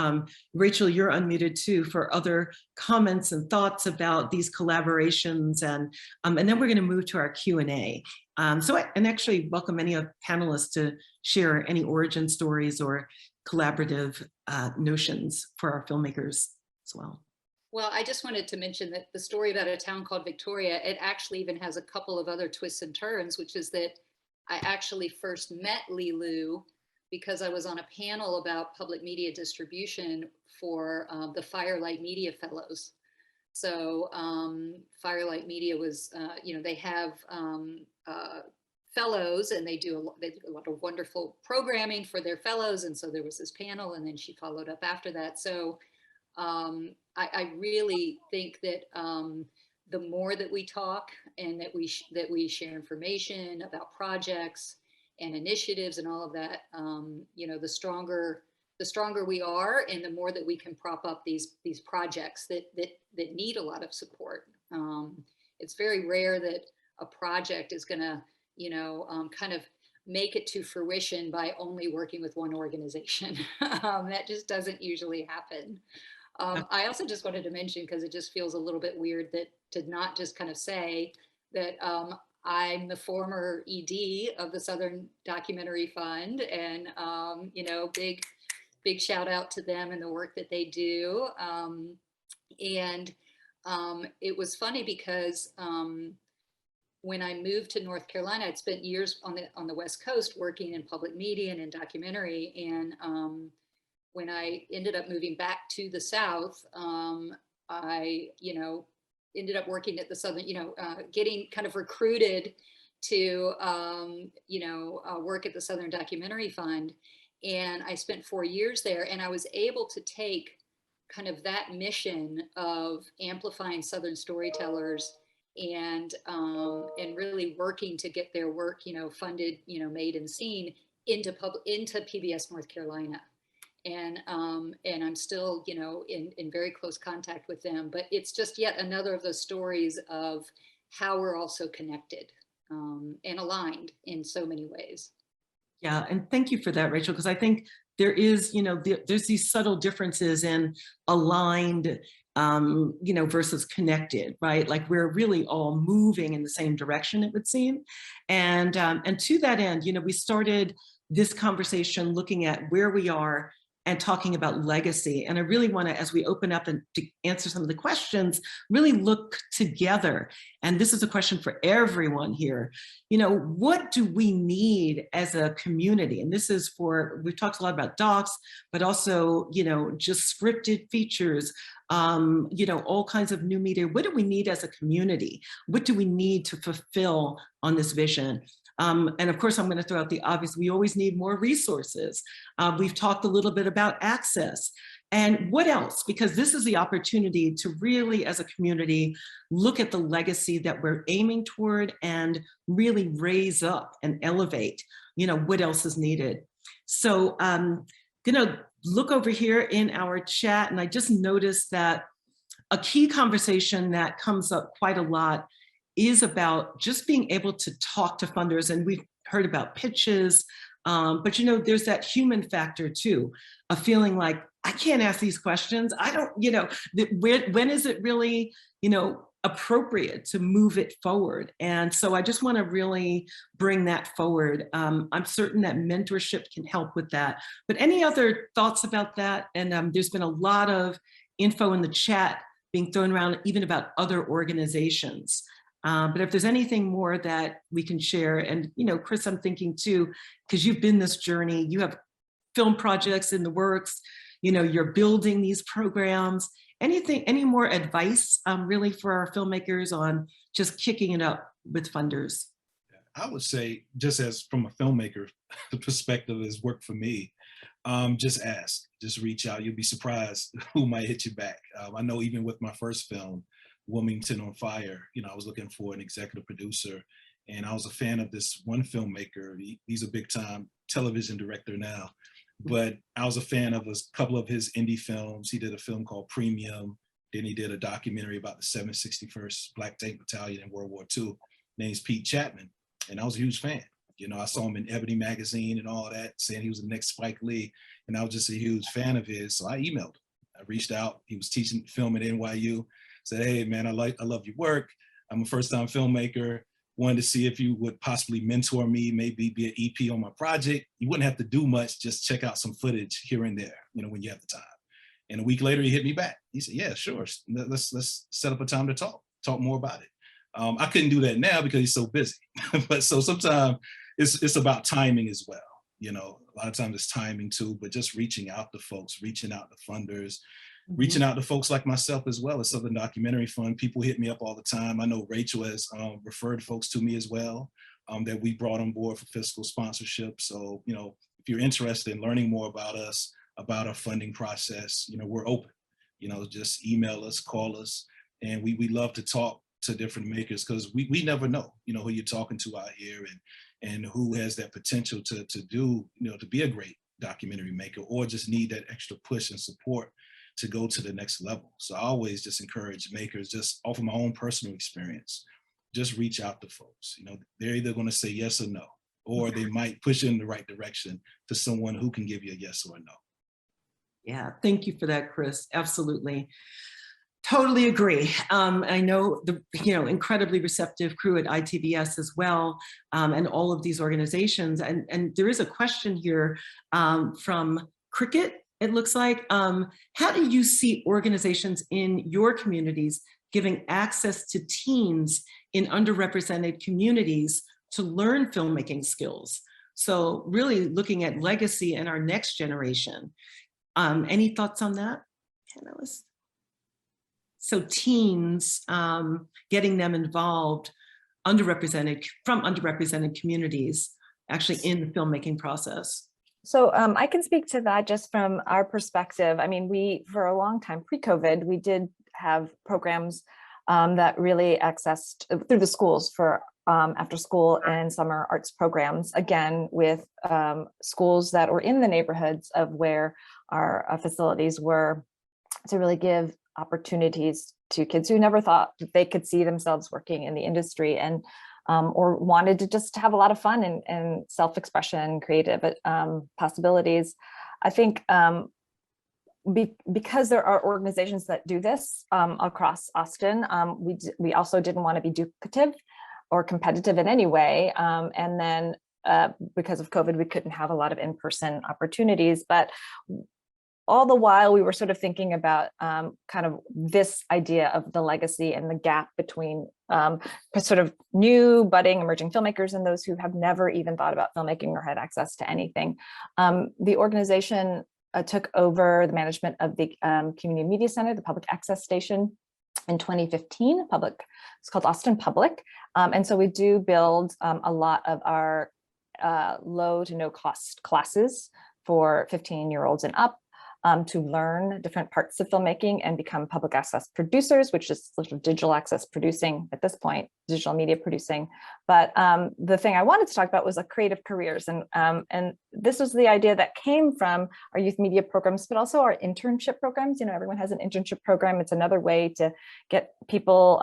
Rachel, you're unmuted too, for other comments and thoughts about these collaborations, and then we're going to move to our Q&A. And actually welcome any of panelists to share any origin stories or collaborative notions for our filmmakers as well. Well, I just wanted to mention that the story about A Town Called Victoria, it actually even has a couple of other twists and turns, which is that I actually first met Lilu because I was on a panel about public media distribution for the Firelight Media Fellows. So Firelight Media was, you know, they have fellows, and they do a lot of wonderful programming for their fellows. And so there was this panel, and then she followed up after that. So I really think that the more that we talk and that we share information about projects and initiatives and all of that, you know, the stronger we are, and the more that we can prop up these projects that need a lot of support. It's very rare that a project is going to, you know, kind of make it to fruition by only working with one organization. That just doesn't usually happen. I also just wanted to mention, because it just feels a little bit weird that to not just kind of say that I'm the former ED of the Southern Documentary Fund, and you know, big shout out to them and the work that they do. And it was funny because when I moved to North Carolina, I'd spent years on the West Coast working in public media and in documentary, and when I ended up moving back to the South, I, ended up working at the Southern, getting kind of recruited to, work at the Southern Documentary Fund. And I spent 4 years there, and I was able to take kind of that mission of amplifying Southern storytellers and really working to get their work, funded, made and seen into PBS North Carolina. And I'm still, in very close contact with them. But it's just yet another of those stories of how we're also connected and aligned in so many ways. Yeah, and thank you for that, Rachel, because I think there is, there's these subtle differences in aligned, versus connected, right? Like we're really all moving in the same direction, it would seem. And to that end, we started this conversation looking at where we are and talking about legacy. And I really want to, as we open up and to answer some of the questions, really look together. And this is a question for everyone here. What do we need as a community? And this is for, we've talked a lot about docs, but also, just scripted features, all kinds of new media. What do we need as a community? What do we need to fulfill on this vision? And of course, I'm going to throw out the obvious. We always need more resources. We've talked a little bit about access. And what else? Because this is the opportunity to really, as a community, look at the legacy that we're aiming toward and really raise up and elevate, what else is needed. So I'm going to look over here in our chat, and I just noticed that a key conversation that comes up quite a lot is about just being able to talk to funders. And we've heard about pitches, but there's that human factor too, of feeling like, I can't ask these questions. I don't, when is it really, appropriate to move it forward? And so I just want to really bring that forward. I'm certain that mentorship can help with that. But any other thoughts about that? And there's been a lot of info in the chat being thrown around, even about other organizations. But if there's anything more that we can share, and Chris, I'm thinking too, because you've been this journey, you have film projects in the works, you're building these programs. Any more advice really for our filmmakers on just kicking it up with funders? I would say, just as from a filmmaker perspective, has worked for me. Just ask, just reach out. You'll be surprised who might hit you back. I know even with my first film, Wilmington on Fire, I was looking for an executive producer, and I was a fan of this one filmmaker. He's a big time television director now, but I was a fan of a couple of his indie films. He did a film called Premium. Then he did a documentary about the 761st Black Tank Battalion in World War II. Name's Pete Chapman, and I was a huge fan. I saw him in Ebony magazine and all that, saying he was the next Spike Lee, and I was just a huge fan of his. So I emailed him. I reached out. He was teaching film at NYU. Said, hey man, I love your work. I'm a first-time filmmaker. Wanted to see if you would possibly mentor me, maybe be an EP on my project. You wouldn't have to do much, just check out some footage here and there, when you have the time. And a week later, he hit me back. He said, yeah, sure. Let's set up a time to talk more about it. I couldn't do that now because he's so busy. But so sometimes it's about timing as well. A lot of times it's timing too, but just reaching out to folks, reaching out to funders, reaching out to folks like myself as well as Southern Documentary Fund. People hit me up all the time. I know Rachel has referred folks to me as well that we brought on board for fiscal sponsorship. So, if you're interested in learning more about us, about our funding process, we're open. Just email us, call us, and we love to talk to different makers, because we never know, who you're talking to out here and who has that potential to do, to be a great documentary maker, or just need that extra push and support to go to the next level. So I always just encourage makers, just off of my own personal experience, just reach out to folks. They're either going to say yes or no, or they might push you in the right direction to someone who can give you a yes or a no. Yeah, thank you for that, Chris. Absolutely. Totally agree. I know the incredibly receptive crew at ITVS as well, and all of these organizations. And there is a question here from Cricket. It looks like, how do you see organizations in your communities giving access to teens in underrepresented communities to learn filmmaking skills? So really looking at legacy and our next generation. Any thoughts on that? So teens, getting them involved, from underrepresented communities, actually in the filmmaking process. So I can speak to that just from our perspective. I mean, we, for a long time, pre-COVID, we did have programs that really accessed through the schools for after school and summer arts programs, again, with schools that were in the neighborhoods of where our facilities were, to really give opportunities to kids who never thought that they could see themselves working in the industry, and or wanted to just have a lot of fun and self-expression, creative possibilities. I think because there are organizations that do this across Austin, we also didn't want to be duplicative or competitive in any way. And then because of COVID, we couldn't have a lot of in-person opportunities, but all the while we were sort of thinking about kind of this idea of the legacy and the gap between sort of new budding emerging filmmakers and those who have never even thought about filmmaking or had access to anything. The organization took over the management of the Community Media Center, the public access station, in 2015. It's called Austin Public. And so we do build a lot of our low to no cost classes for 15-year-olds and up, to learn different parts of filmmaking and become public access producers, which is sort of digital access producing at this point, digital media producing. But the thing I wanted to talk about was creative careers. And this was the idea that came from our youth media programs, but also our internship programs. You know, everyone has an internship program. It's another way to get people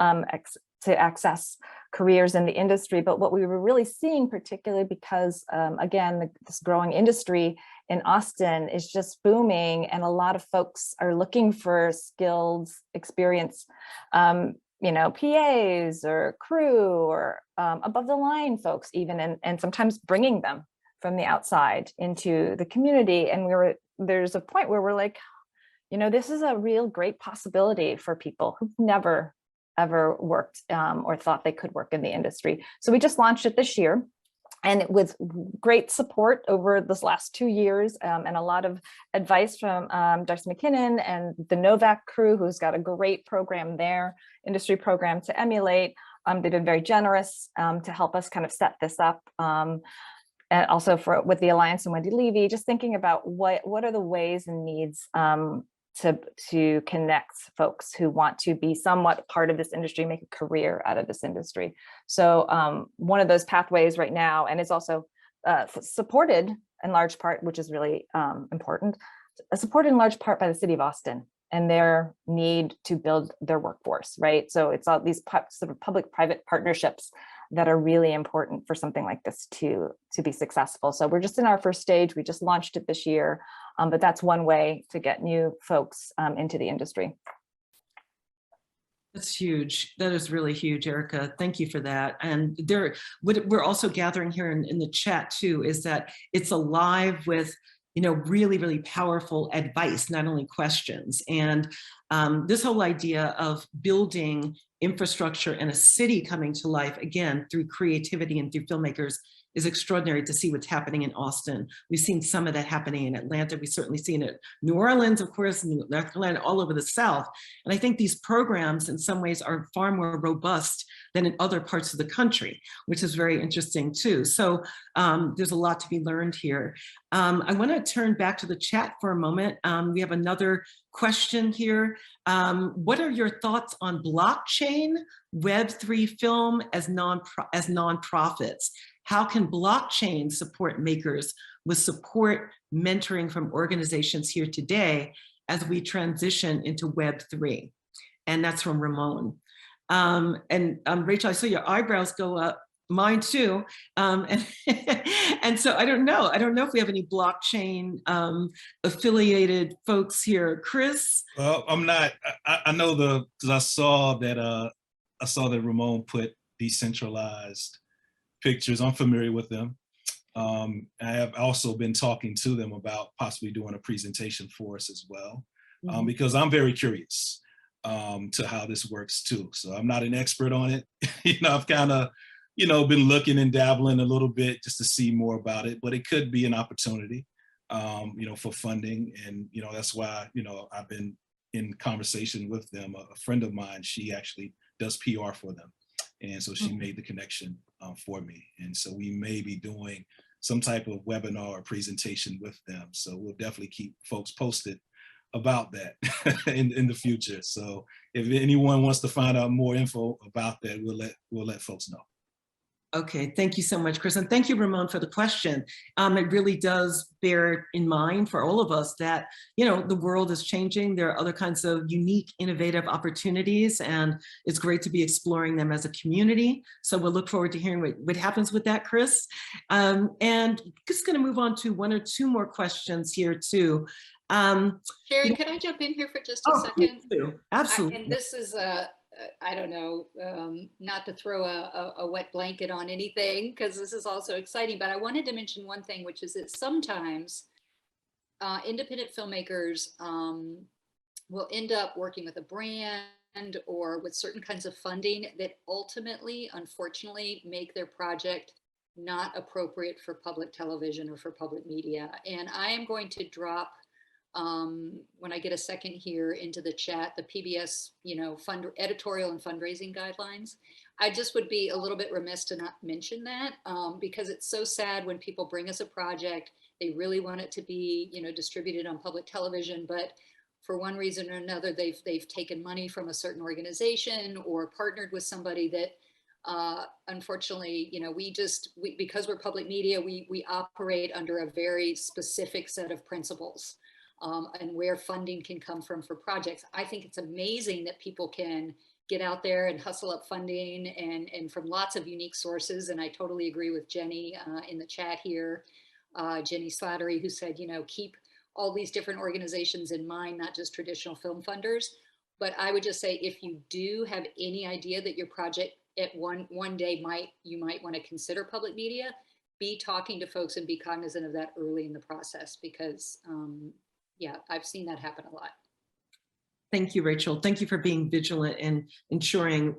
to access careers in the industry. But what we were really seeing, particularly because, again, this growing industry in Austin is just booming, and a lot of folks are looking for skilled experience, you know, PAs or crew or above the line folks even, and sometimes bringing them from the outside into the community. And there's a point where we're like, you know, this is a real great possibility for people who've never ever worked or thought they could work in the industry. So we just launched it this year, and with great support over this last 2 years, and a lot of advice from Darcy McKinnon and the Novak crew, who's got a great program there, industry program to emulate. They've been very generous to help us kind of set this up. And also with the Alliance and Wendy Levy, just thinking about what are the ways and needs to connect folks who want to be somewhat part of this industry, make a career out of this industry. So one of those pathways right now, and it's also supported in large part, which is really important, supported in large part by the city of Austin and their need to build their workforce, right? So it's all these sort of public-private partnerships that are really important for something like this to be successful. So we're just in our first stage. We just launched it this year, but that's one way to get new folks into the industry. That's huge. That is really huge, Erica. Thank you for that. And what we're also gathering here in the chat too is that it's alive with, you know, really, really powerful advice, not only questions. And this whole idea of building infrastructure and a city coming to life, again, through creativity and through filmmakers, is extraordinary to see what's happening in Austin. We've seen some of that happening in Atlanta. We've certainly seen it in New Orleans, of course, and North Carolina, all over the South. And I think these programs in some ways are far more robust than in other parts of the country, which is very interesting too. So there's a lot to be learned here. I want to turn back to the chat for a moment. We have another question here. What are your thoughts on blockchain, Web3 film as nonprofits? How can blockchain support makers with support mentoring from organizations here today as we transition into Web3? And that's from Ramon. And Rachel, I saw your eyebrows go up, mine too. And so I don't know if we have any blockchain affiliated folks here. Chris? Well, I'm not, I know because I saw that Ramon put decentralized pictures. I'm familiar with them. I have also been talking to them about possibly doing a presentation for us as well, because I'm very curious to how this works too. So I'm not an expert on it. I've kind of, been looking and dabbling a little bit just to see more about it, but it could be an opportunity for funding. And, that's why, I've been in conversation with them. A friend of mine, she actually does PR for them. And so she made the connection for me. And so we may be doing some type of webinar or presentation with them. So we'll definitely keep folks posted about that in the future. So if anyone wants to find out more info about that, we'll let folks know. Okay, thank you so much, Chris. And thank you, Ramon, for the question. It really does bear in mind for all of us that, the world is changing. There are other kinds of unique, innovative opportunities, and it's great to be exploring them as a community. So we'll look forward to hearing what happens with that, Chris. And just going to move on to one or two more questions here too. Sherry, could I jump in here for just a second? Absolutely. And this is I don't know, not to throw a wet blanket on anything, because this is also exciting, but I wanted to mention one thing, which is that sometimes independent filmmakers will end up working with a brand or with certain kinds of funding that ultimately, unfortunately, make their project not appropriate for public television or for public media. And I am going to drop, when I get a second here, into the chat, the PBS, editorial and fundraising guidelines. I just would be a little bit remiss to not mention that, because it's so sad when people bring us a project, they really want it to be, distributed on public television, but for one reason or another, they've taken money from a certain organization or partnered with somebody that, unfortunately, because we're public media, we operate under a very specific set of principles. And where funding can come from for projects. I think it's amazing that people can get out there and hustle up funding and from lots of unique sources. And I totally agree with Jenny in the chat here, Jenny Slattery, who said, keep all these different organizations in mind, not just traditional film funders. But I would just say, if you do have any idea that your project at one day you might want to consider public media, be talking to folks and be cognizant of that early in the process, because yeah, I've seen that happen a lot. Thank you, Rachel. Thank you for being vigilant and ensuring,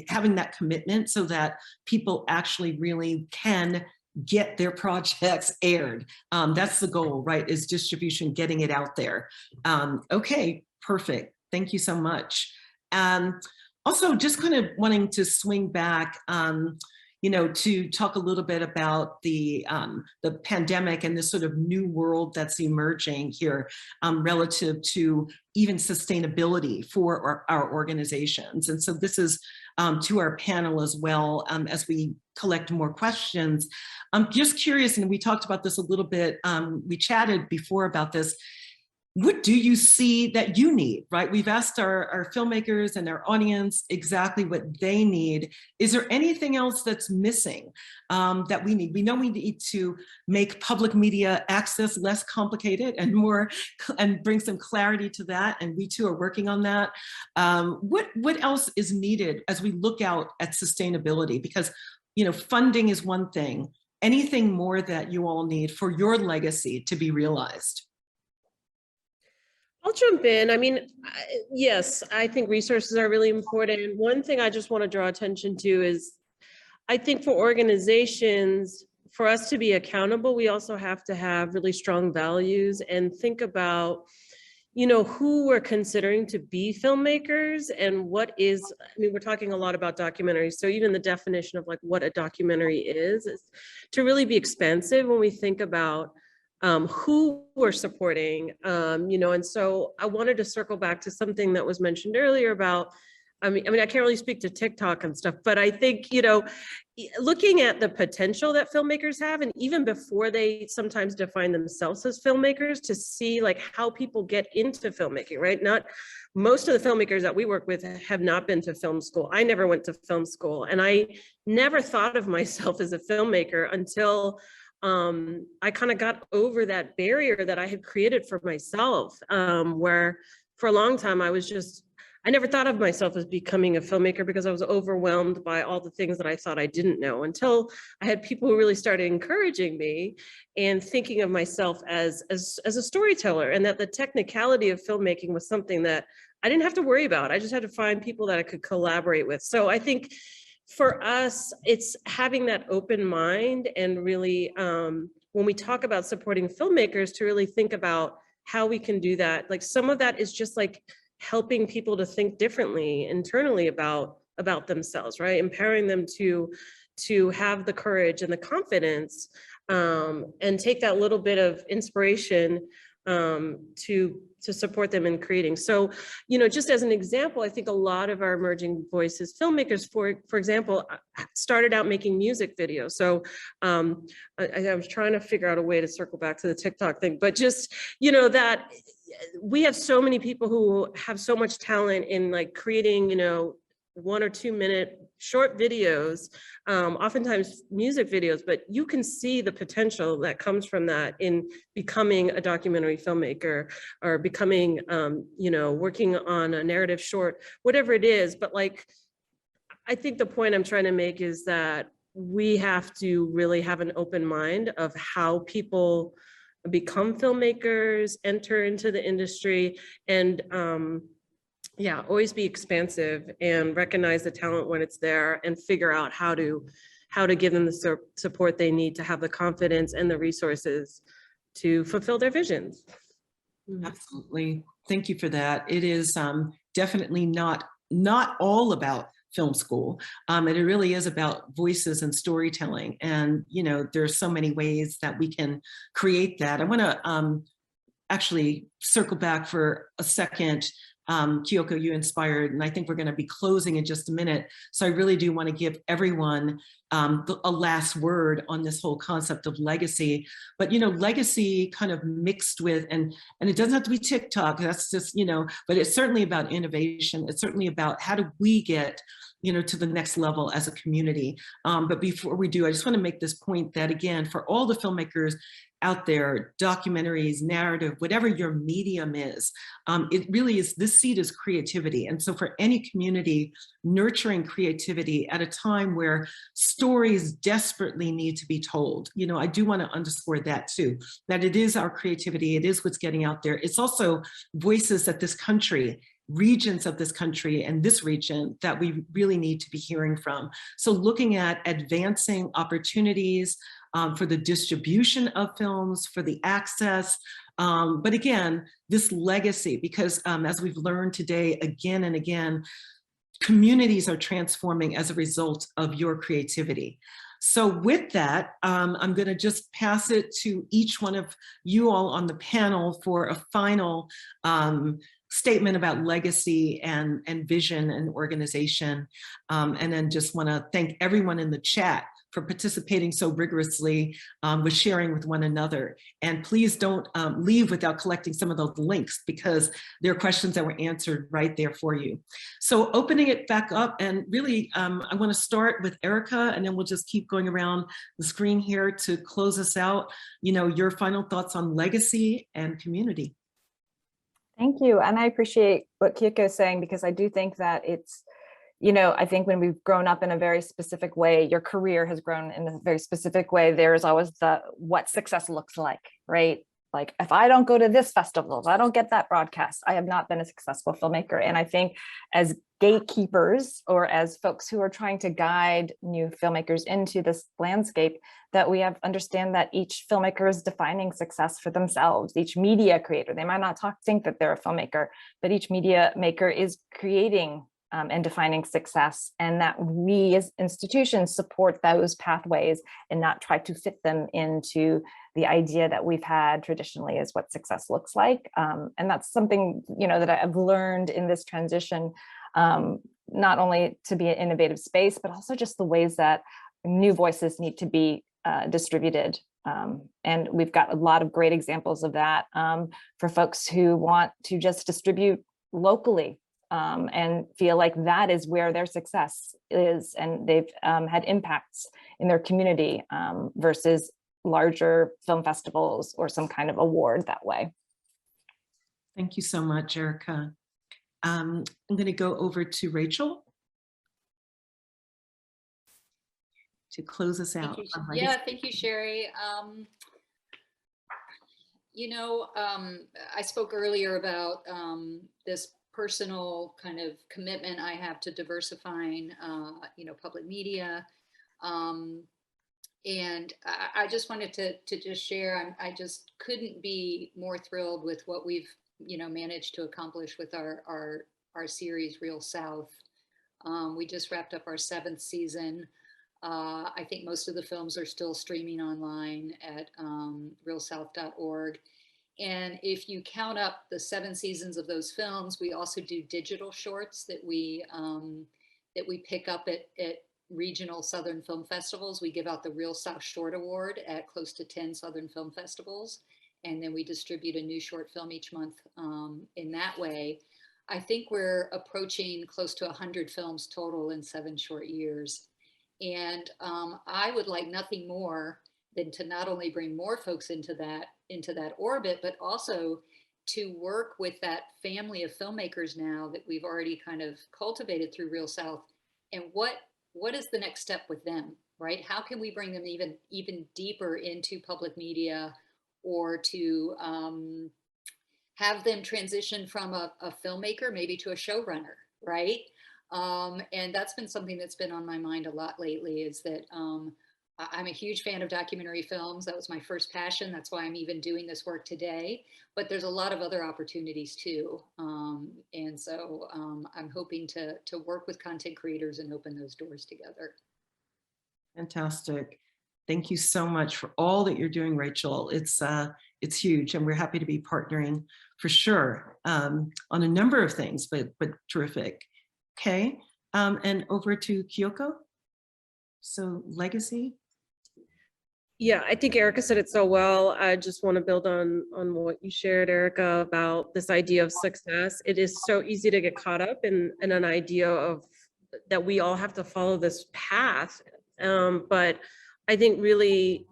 having that commitment so that people actually really can get their projects aired. That's the goal, right? Is distribution, getting it out there. Okay, perfect. Thank you so much. Also, just kind of wanting to swing back, to talk a little bit about the pandemic and this sort of new world that's emerging here relative to even sustainability for our organizations. And so this is to our panel as well, as we collect more questions. I'm just curious, and we talked about this a little bit, we chatted before about this. What do you see that you need, right? We've asked our filmmakers and our audience exactly what they need. Is there anything else that's missing that we need? We know we need to make public media access less complicated and bring some clarity to that. And we too are working on that. What else is needed as we look out at sustainability? Because, funding is one thing. Anything more that you all need for your legacy to be realized? I'll jump in. I mean, yes, I think resources are really important. One thing I just want to draw attention to is, I think for organizations, for us to be accountable, we also have to have really strong values and think about, who we're considering to be filmmakers and what is, we're talking a lot about documentaries. So even the definition of like what a documentary is to really be expansive when we think about who we're supporting, and so I wanted to circle back to something that was mentioned earlier about, I mean, I can't really speak to TikTok and stuff, but I think, looking at the potential that filmmakers have, and even before they sometimes define themselves as filmmakers, to see like how people get into filmmaking, right? Not most of the filmmakers that we work with have not been to film school. I never went to film school, and I never thought of myself as a filmmaker until I kind of got over that barrier that I had created for myself, where for a long time I never thought of myself as becoming a filmmaker because I was overwhelmed by all the things that I thought I didn't know, until I had people who really started encouraging me and thinking of myself as a storyteller, and that the technicality of filmmaking was something that I didn't have to worry about. I just had to find people that I could collaborate with. So I think for us, it's having that open mind and really when we talk about supporting filmmakers, to really think about how we can do that. Like some of that is just like helping people to think differently internally about themselves, right? Empowering them to have the courage and the confidence, and take that little bit of inspiration to support them in creating. So, just as an example, I think a lot of our emerging voices, filmmakers, for example, started out making music videos. So I was trying to figure out a way to circle back to the TikTok thing, but just, that we have so many people who have so much talent in like creating, 1 or 2 minute short videos, oftentimes music videos, but you can see the potential that comes from that in becoming a documentary filmmaker or becoming, working on a narrative short, whatever it is. But like, I think the point I'm trying to make is that we have to really have an open mind of how people become filmmakers, enter into the industry, and always be expansive and recognize the talent when it's there and figure out how to give them the support they need to have the confidence and the resources to fulfill their visions. Absolutely. Thank you for that. It is definitely not all about film school. And it really is about voices and storytelling. And, there's so many ways that we can create that. I want to actually circle back for a second. Kiyoko, you inspired, and I think we're going to be closing in just a minute. So I really do want to give everyone a last word on this whole concept of legacy. But, legacy kind of mixed with, and it doesn't have to be TikTok, that's just, but it's certainly about innovation. It's certainly about how do we get to the next level as a community. But before we do, I just want to make this point that, again, for all the filmmakers out there, documentaries, narrative, whatever your medium is, it really is, this seed is creativity. And so for any community, nurturing creativity at a time where stories desperately need to be told, I do want to underscore that too, that it is our creativity, it is what's getting out there. It's also voices that this country, regions of this country and this region that we really need to be hearing from. So looking at advancing opportunities for the distribution of films, for the access, but again, this legacy, because as we've learned today again and again, communities are transforming as a result of your creativity. So with that, I'm going to just pass it to each one of you all on the panel for a final statement about legacy and vision and organization. And then just want to thank everyone in the chat for participating so rigorously with sharing with one another. And please don't leave without collecting some of those links, because there are questions that were answered right there for you. So opening it back up, and really I want to start with Erica, and then we'll just keep going around the screen here to close us out. Your final thoughts on legacy and community. Thank you. And I appreciate what Kiyoko is saying, because I do think that it's, I think when we've grown up in a very specific way, your career has grown in a very specific way, there's always what success looks like, right? Like, if I don't go to this festival, if I don't get that broadcast, I have not been a successful filmmaker. And I think as gatekeepers, or as folks who are trying to guide new filmmakers into this landscape, that we have understand that each filmmaker is defining success for themselves. Each media creator, they might not think that they're a filmmaker, but each media maker is creating and defining success, and that we as institutions support those pathways and not try to fit them into the idea that we've had traditionally as what success looks like. And that's something, that I've learned in this transition, not only to be an innovative space, but also just the ways that new voices need to be distributed. And we've got a lot of great examples of that for folks who want to just distribute locally and feel like that is where their success is, and they've had impacts in their community versus larger film festivals or some kind of award that way. Thank you so much, Erica. I'm going to go over to Rachel to close us out. Yeah, thank you, Sherry. I spoke earlier about this personal kind of commitment I have to diversifying, public media. And I just wanted to just share, I just couldn't be more thrilled with what we've, managed to accomplish with our series, Real South. We just wrapped up our 7th season. I think most of the films are still streaming online at realsouth.org. And if you count up the 7 seasons of those films, we also do digital shorts that we pick up at regional Southern film festivals. We give out the Real South Short Award at close to 10 Southern film festivals. And then we distribute a new short film each month in that way. I think we're approaching close to 100 films total in 7 short years. And I would like nothing more than to not only bring more folks into that orbit, but also to work with that family of filmmakers now that we've already kind of cultivated through Real South. And what is the next step with them, right? How can we bring them even deeper into public media, or to have them transition from a filmmaker maybe to a showrunner, right? And that's been something that's been on my mind a lot lately, is that I'm a huge fan of documentary films. That was my first passion. That's why I'm even doing this work today. But there's a lot of other opportunities too. And so I'm hoping to work with content creators and open those doors together. Fantastic. Thank you so much for all that you're doing, Rachel. It's huge, and we're happy to be partnering for sure on a number of things, but terrific. Okay, and over to Kiyoko. So legacy. Yeah, I think Erica said it so well. I just want to build on what you shared, Erica, about this idea of success. It is so easy to get caught up in an idea of that we all have to follow this path. But I think really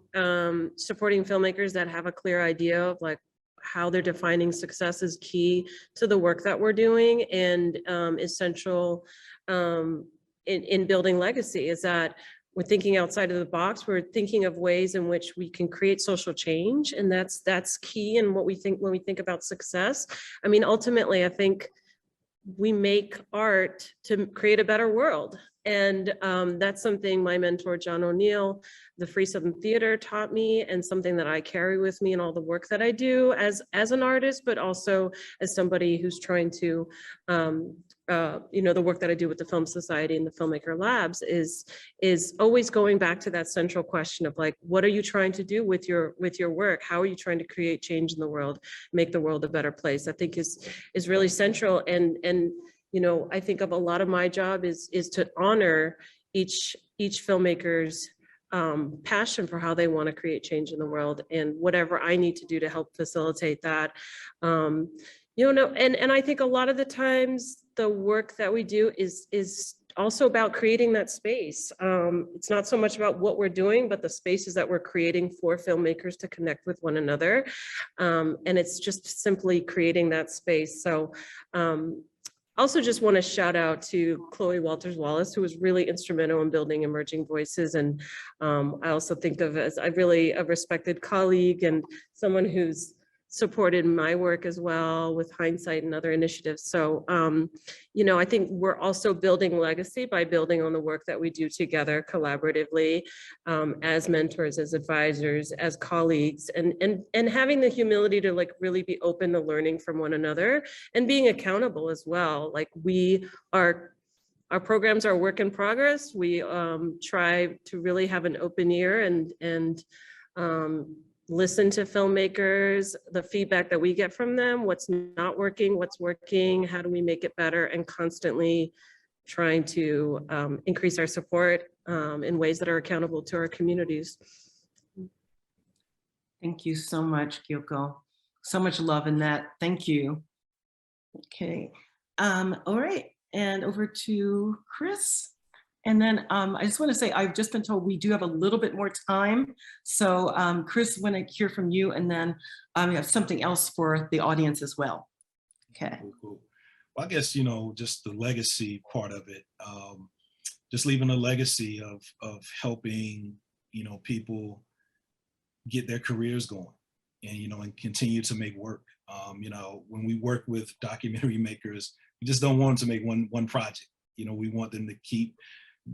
supporting filmmakers that have a clear idea of like how they're defining success is key to the work that we're doing, and essential in building legacy. Is that we're thinking outside of the box. We're thinking of ways in which we can create social change, and that's key in what we think when we think about success. I mean, ultimately, I think we make art to create a better world. And that's something my mentor, John O'Neill, the Free Southern Theater, taught me, and something that I carry with me in all the work that I do as an artist, but also as somebody who's trying to, the work that I do with the Film Society and the Filmmaker Labs is always going back to that central question of like, what are you trying to do with your work? How are you trying to create change in the world, make the world a better place? I think is really central. And I think of a lot of my job is to honor each filmmaker's passion for how they want to create change in the world, and whatever I need to do to help facilitate that. And I think a lot of the times the work that we do is also about creating that space. It's not so much about what we're doing, but the spaces that we're creating for filmmakers to connect with one another. And it's just simply creating that space. So also just want to shout out to Chloe Walters-Wallace, who was really instrumental in building Emerging Voices. And I also think of as a respected colleague and someone who's supported my work as well with Hindsight and other initiatives. So, I think we're also building legacy by building on the work that we do together collaboratively, as mentors, as advisors, as colleagues, and having the humility to like really be open to learning from one another and being accountable as well. Like our programs are a work in progress. We try to really have an open ear and listen to filmmakers, the feedback that we get from them, what's not working, what's working, how do we make it better, and constantly trying to increase our support in ways that are accountable to our communities. Thank you so much, Kiyoko. So much love in that. Thank you. Okay. All right. And over to Chris. And then I just want to say, I've just been told we do have a little bit more time. So Chris, I want to hear from you, and then we have something else for the audience as well. Okay. Cool. Well, I guess, just the legacy part of it, just leaving a legacy of helping, people get their careers going and, and continue to make work. When we work with documentary makers, we just don't want them to make one project. We want them to keep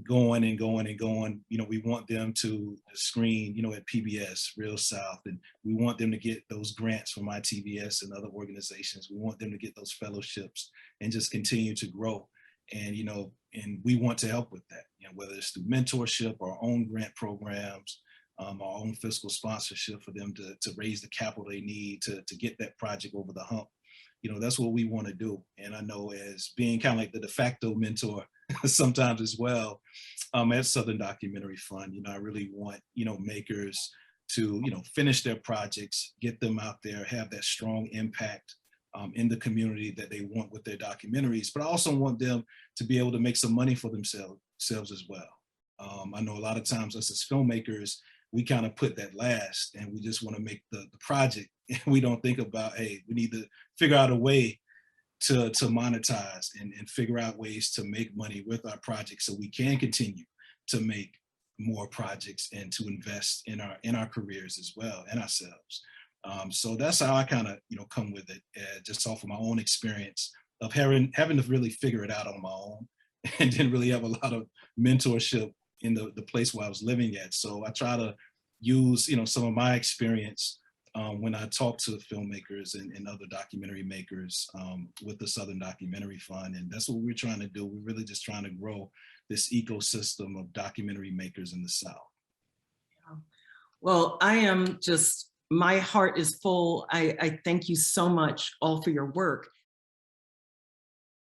going and going and going. You know, we want them to screen, you know, at PBS, Real South, and we want them to get those grants from ITVS and other organizations. We want them to get those fellowships and just continue to grow. And, you know, and we want to help with that, you know, whether it's through mentorship, our own grant programs, our own fiscal sponsorship for them to raise the capital they need to get that project over the hump. You know, that's what we want to do. And I know, as being kind of like the de facto mentor sometimes as well, at Southern Documentary Fund, you know, I really want, you know, makers to, you know, finish their projects, get them out there, have that strong impact in the community that they want with their documentaries, but I also want them to be able to make some money for themselves as well. I know a lot of times us as filmmakers, we kind of put that last, and we just want to make the project, and we don't think about, hey, we need to figure out a way to monetize and figure out ways to make money with our projects so we can continue to make more projects and to invest in our careers as well and ourselves. So that's how I kind of, you know, come with it, just off of my own experience of having to really figure it out on my own, and didn't really have a lot of mentorship in the place where I was living at. So I try to use, you know, some of my experience when I talk to filmmakers and other documentary makers with the Southern Documentary Fund. And that's what we're trying to do. We're really just trying to grow this ecosystem of documentary makers in the South. Yeah. Well, I am just, my heart is full. I thank you so much all for your work.